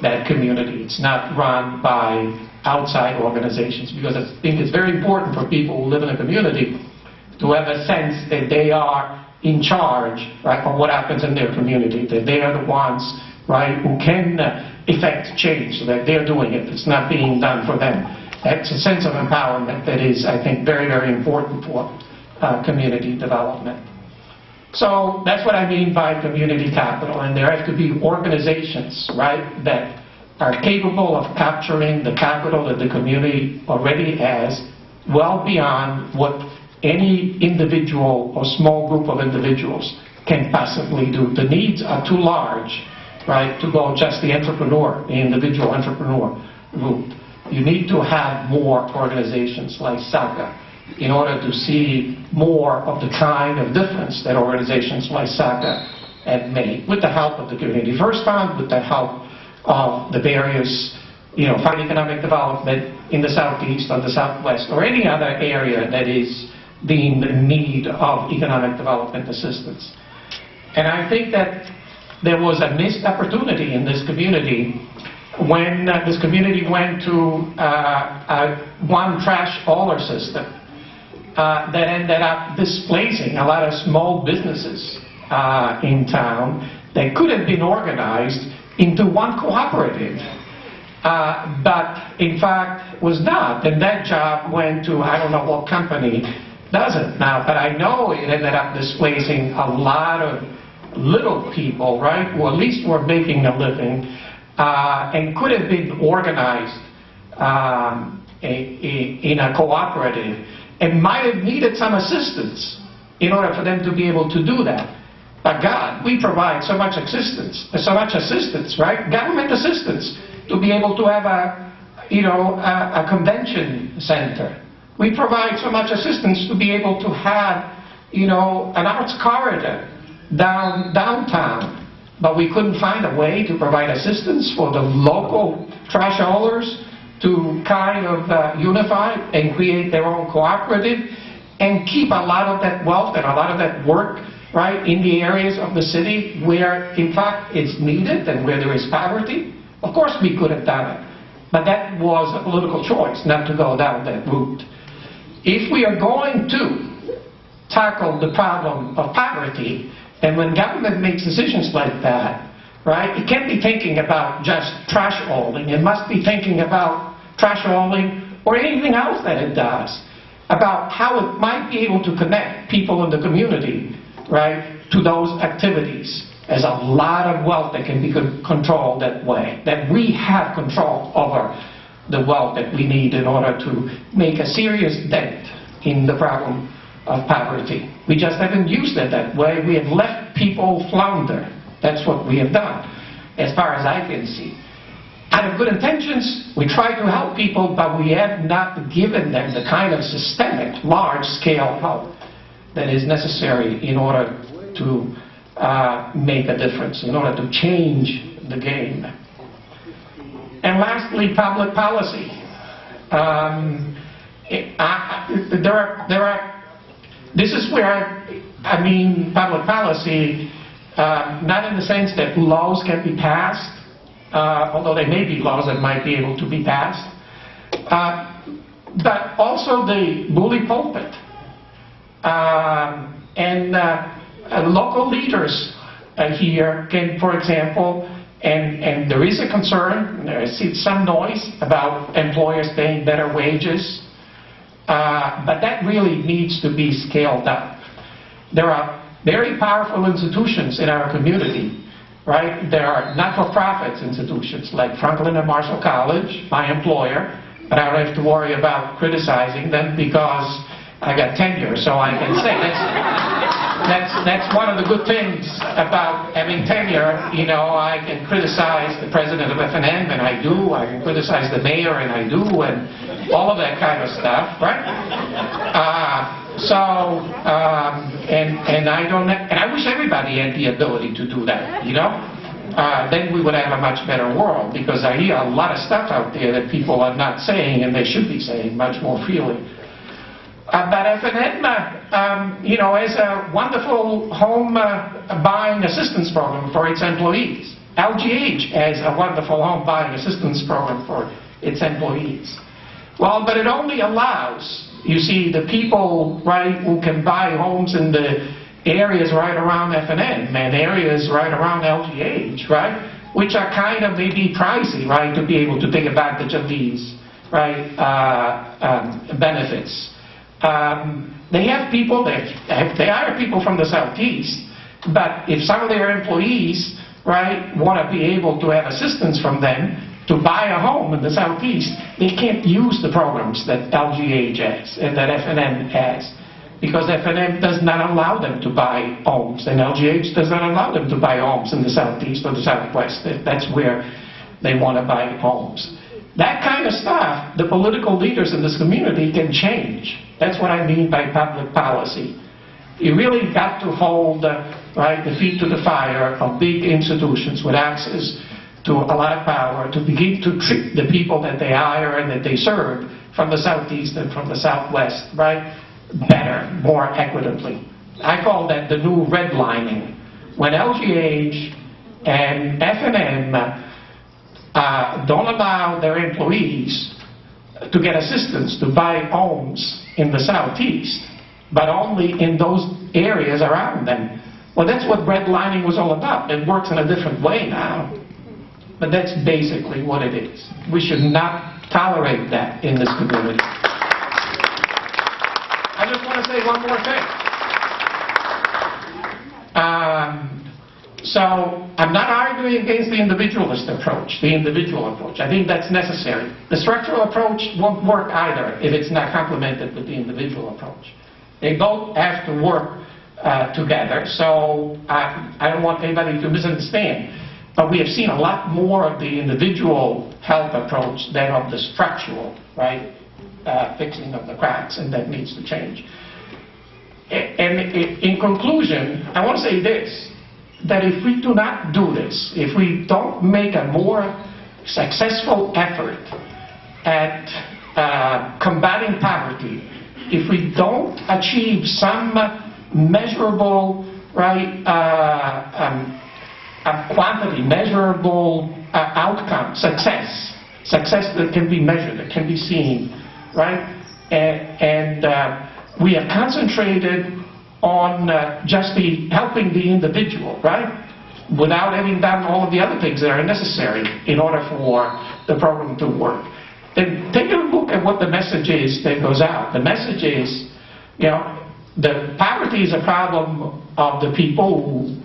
that community. It's not run by outside organizations, because I think it's very important for people who live in a community to have a sense that they are in charge, right, of what happens in their community, that they are the ones, right, who can effect change, so that they're doing it. It's not being done for them. That's a sense of empowerment that is, I think, very, very important for community development. So that's what I mean by community capital, and there have to be organizations, right, that are capable of capturing the capital that the community already has, well beyond what any individual or small group of individuals can possibly do. The needs are too large, right, to go just the entrepreneur, the individual entrepreneur route. You need to have more organizations like SACA in order to see more of the kind of difference that organizations like SACA have made, with the help of the Community First Fund, with the help of the various, find economic development in the Southeast or the Southwest, or any other area that is deemed in need of economic development assistance. And I think that there was a missed opportunity in this community when this community went to one trash hauler system that ended up displacing a lot of small businesses in town that could have been organized into one cooperative, but in fact was not. And that job went to, I don't know what company does it now, but I know it ended up displacing a lot of little people, right, who at least were making a living, and could have been organized in a cooperative, and might have needed some assistance in order for them to be able to do that. But God, we provide so much assistance, right? Government assistance to be able to have a convention center. We provide so much assistance to be able to have, an arts corridor downtown. But we couldn't find a way to provide assistance for the local trash haulers to kind of unify and create their own cooperative and keep a lot of that wealth and a lot of that work, right, in the areas of the city where, in fact, it's needed and where there is poverty. Of course we could have done it, but that was a political choice not to go down that route. If we are going to tackle the problem of poverty, and when government makes decisions like that, right, it can't be thinking about just trash hauling. It must be thinking about trash hauling or anything else that it does, about how it might be able to connect people in the community, right, to those activities. There's a lot of wealth that can be controlled that way, that we have control over the wealth that we need in order to make a serious dent in the problem of poverty. We just haven't used it that way. We have let people flounder. That's what we have done, as far as I can see. Out of good intentions, we try to help people, but we have not given them the kind of systemic, large-scale help that is necessary in order to make a difference, in order to change the game. And lastly, public policy. This is where I mean public policy, not in the sense that laws can be passed, although there may be laws that might be able to be passed, but also the bully pulpit. And local leaders here can, for example, and there is a concern, there is some noise about employers paying better wages, but that really needs to be scaled up. There are very powerful institutions in our community, right? There are not-for-profit institutions like Franklin and Marshall College, my employer, but I don't have to worry about criticizing them because I got tenure, so I can say that's one of the good things about having tenure. I can criticize the president of FNM, and I do. I can criticize the mayor, and I do, and all of that kind of stuff, right? And I wish everybody had the ability to do that, then we would have a much better world, because I hear a lot of stuff out there that people are not saying, and they should be saying much more freely. But FNM, has a wonderful home buying assistance program for its employees. LGH has a wonderful home buying assistance program for its employees. Well, but it only allows, you see, the people, right, who can buy homes in the areas right around FNM and areas right around LGH, right, which are kind of maybe pricey, right, to be able to take advantage of these, right, benefits. They have people, they hire people from the Southeast, but if some of their employees, right, want to be able to have assistance from them to buy a home in the Southeast, they can't use the programs that LGH has and that FNM has, because FNM does not allow them to buy homes, and LGH does not allow them to buy homes in the Southeast or the Southwest. That's where they want to buy homes. That kind of stuff, the political leaders in this community can change. That's what I mean by public policy. You really got to hold right, the feet to the fire of big institutions with access to a lot of power to begin to treat the people that they hire and that they serve from the Southeast and from the Southwest, right, better, more equitably. I call that the new redlining. When LGH and F&M don't allow their employees to get assistance to buy homes in the Southeast, but only in those areas around them. Well, that's what redlining was all about. It works in a different way now, but that's basically what it is. We should not tolerate that in this community. I just want to say one more thing. So I'm not arguing against the individualist approach, the individual approach. I think that's necessary. The structural approach won't work either if it's not complemented with the individual approach. They both have to work together, so I don't want anybody to misunderstand. But we have seen a lot more of the individual health approach than of the structural, right, fixing of the cracks, and that needs to change. And in conclusion, I want to say this, that if we do not do this, if we don't make a more successful effort at combating poverty, if we don't achieve some measurable, right, quantity, measurable outcome, success that can be measured, that can be seen, right, and we have concentrated on just helping the individual, right, without having done all of the other things that are necessary in order for the program to work. Then take a look at what the message is that goes out. The message is, you know, the poverty is a problem of the people who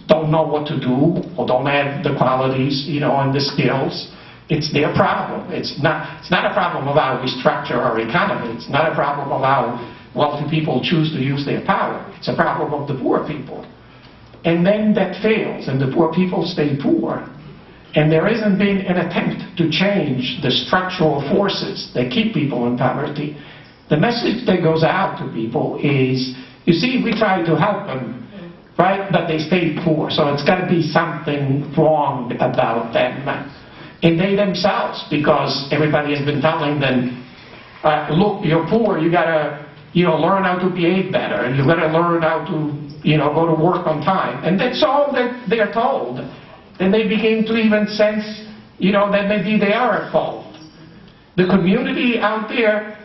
don't know what to do or don't have the qualities, you know, and the skills. It's their problem. It's not a problem of how we structure our economy. It's not a problem of how wealthy people choose to use their power. It's a problem of the poor people. And then that fails, and the poor people stay poor. And there hasn't been an attempt to change the structural forces that keep people in poverty. The message that goes out to people is, you see, we try to help them, right, but they stay poor. So it's got to be something wrong about them. And they themselves, because everybody has been telling them, look, you're poor, you got to, you know, learn how to behave better, and you got to learn how to, you know, go to work on time. And that's all that they're told. And they begin to even sense, you know, that maybe they are at fault. The community out there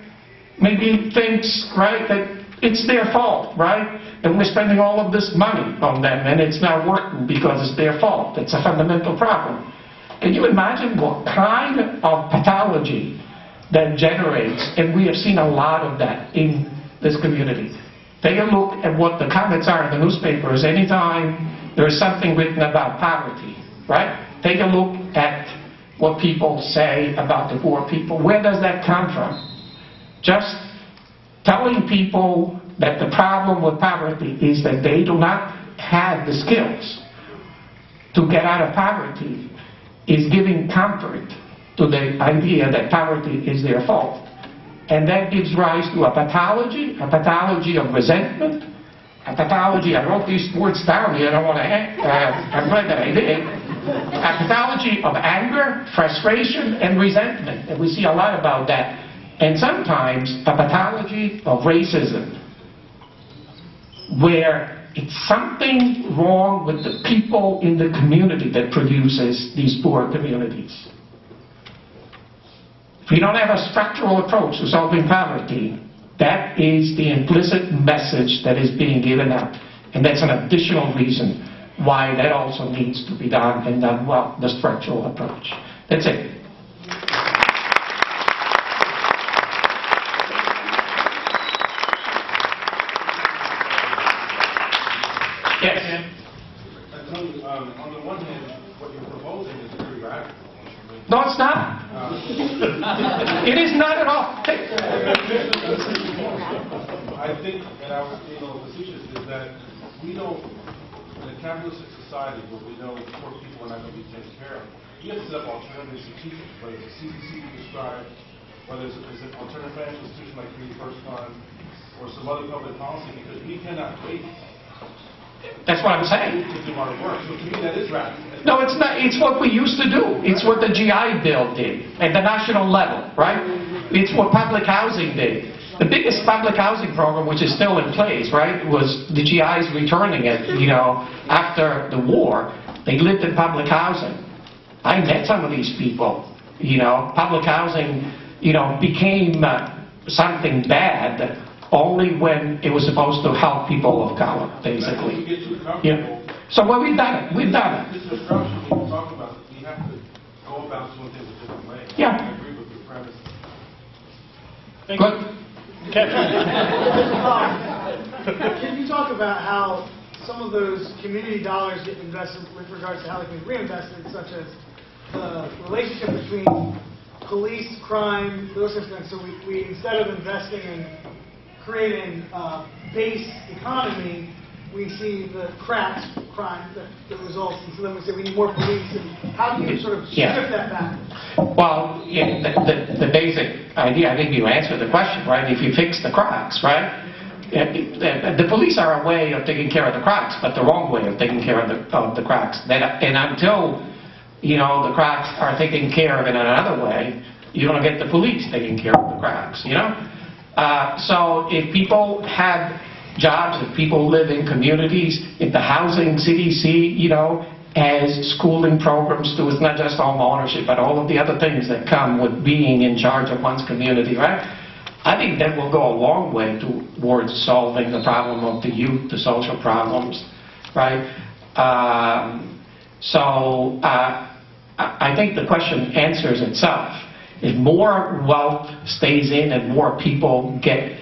maybe thinks, right, that it's their fault, right? And we're spending all of this money on them, and it's not working because it's their fault. It's a fundamental problem. Can you imagine what kind of pathology that generates? And we have seen a lot of that in this community. Take a look at what the comments are in the newspapers anytime there is something written about poverty, right? Take a look at what people say about the poor people. Where does that come from? Just telling people that the problem with poverty is that they do not have the skills to get out of poverty is giving comfort to the idea that poverty is their fault. And that gives rise to a pathology of resentment, a pathology, I wrote these words down here, I don't want to, I'm glad that I did, a pathology of anger, frustration, and resentment. And we see a lot about that. And sometimes a pathology of racism, where it's something wrong with the people in the community that produces these poor communities. If we don't have a structural approach to solving poverty, that is the implicit message that is being given out. And that's an additional reason why that also needs to be done, and done well, the structural approach. That's it. Yes. On the one hand, what you're proposing is pretty radical. No, it's not. It is not at all. I think, and I was being a little facetious, is that we don't, in a capitalistic society where we know poor people are not going to be taken care of, you have to set up alternative institutions, whether it's a CDC you described, whether it's an alternative financial institution like Community First Fund, or some other public policy, because we cannot wait That's what I'm saying. to do our work. So to me, that is radical. No, it's not. It's what we used to do. It's what the GI Bill did at the national level, right? It's what public housing did. The biggest public housing program, which is still in place, right, was the GIs returning it, after the war. They lived in public housing. I met some of these people. Public housing, became something bad only when it was supposed to help people of color, basically. Yeah. So we've done it. We've done it. This disruption we talk about, we have to go about doing things a different way. Yeah. I agree with your premise. Good. Can you talk about how some of those community dollars get invested with regards to how they can be reinvested, such as the relationship between police, crime, those sorts of things? So we instead of investing in creating base economy, we see the cracks, crime that results, and so then we say we need more police, and how do you sort of shift that back? Well, the basic idea, I think you answered the question, right? If you fix the cracks, right? The police are a way of taking care of the cracks, but the wrong way of taking care of the cracks. And until, the cracks are taken care of in another way, you don't get the police taking care of the cracks, So if people have jobs, if people live in communities, if the housing CDC, has schooling programs too, it's not just home ownership, but all of the other things that come with being in charge of one's community, right? I think that will go a long way towards solving the problem of the youth, the social problems, right? I think the question answers itself. If more wealth stays in and more people get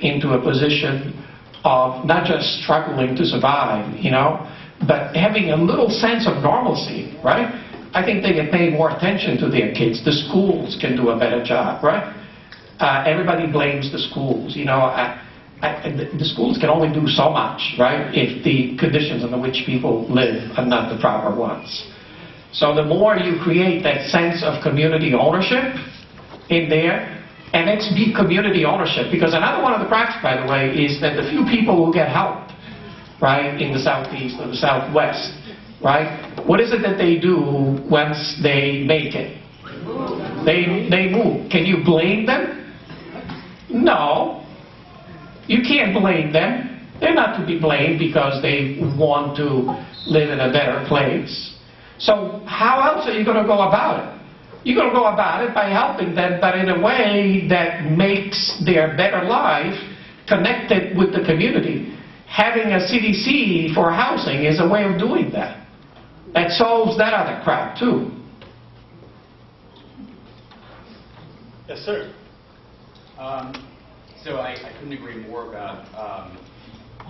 into a position of not just struggling to survive, but having a little sense of normalcy, right? I think they can pay more attention to their kids. The schools can do a better job, right? Everybody blames the schools. The schools can only do so much, right? If the conditions under which people live are not the proper ones. So the more you create that sense of community ownership in there, and it's big community ownership, because another one of the cracks, by the way, is that the few people who get help, right, in the Southeast or the Southwest, right, what is it that they do once they make it? They move. Can you blame them? No. You can't blame them. They're not to be blamed because they want to live in a better place. So how else are you going to go about it? You're going to go about it by helping them, but in a way that makes their better life connected with the community. Having a CDC for housing is a way of doing that. That solves that other crap, too. Yes, sir. So I couldn't agree more about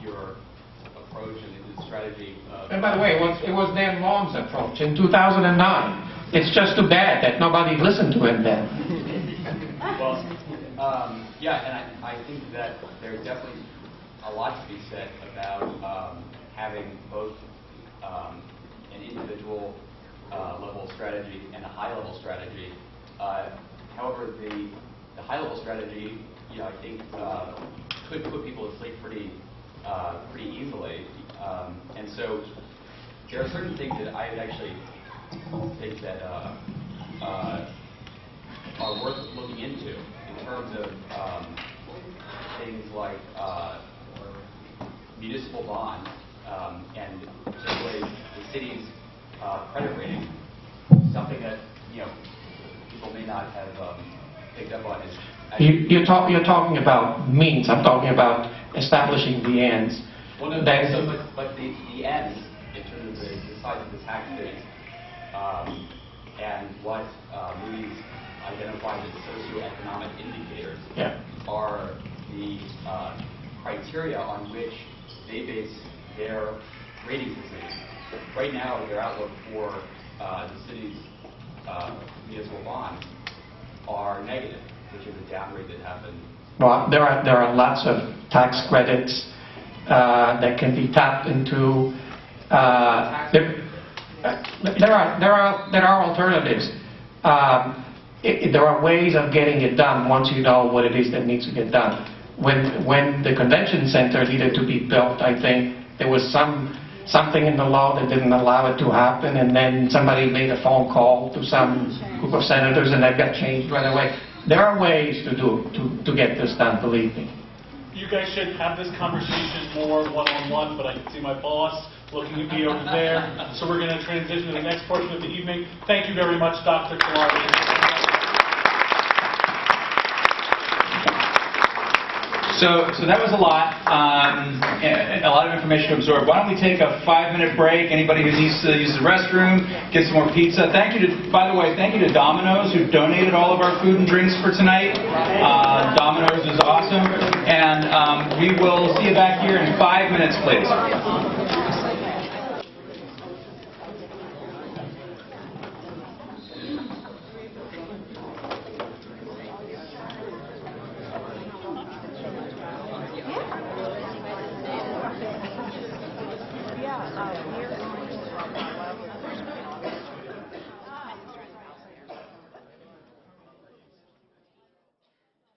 your approach and the strategy. And by the way, it was Dan Long's approach in 2009. It's just too bad that nobody listened to him then. Well, yeah, and I think that there's definitely a lot to be said about having both an individual level strategy and a high-level strategy. However, the high-level strategy, I think, could put people to sleep pretty easily. And so there are certain things that I actually think that are worth looking into in terms of things like municipal bonds and particularly the city's credit rating. Something that people may not have picked up on is you're talking about means. I'm talking about establishing the ends. Well, no, but the ends in terms of the size of the tax base and what Moody's identified as socioeconomic indicators are the criteria on which they base their rating decisions. Right now, their outlook for the city's municipal bonds are negative, which is a downgrade that happened. Well, there are lots of tax credits that can be tapped into. there are alternatives. There are ways of getting it done once you know what it is that needs to get done. When the convention center needed to be built, I think there was something in the law that didn't allow it to happen, and then somebody made a phone call to some group of senators, and that got changed right away. There are ways to get this done, believe me. You guys should have this conversation more one-on-one, but I can see my boss looking at me over there. So we're going to transition to the next portion of the evening. Thank you very much, Dr. Kalari. So that was a lot of information to absorb. Why don't we take a 5-minute break? Anybody who needs to use the restroom, get some more pizza. Thank you to, by the way, thank you to Domino's who donated all of our food and drinks for tonight. Domino's is awesome. And we will see you back here in 5 minutes, please. Yeah,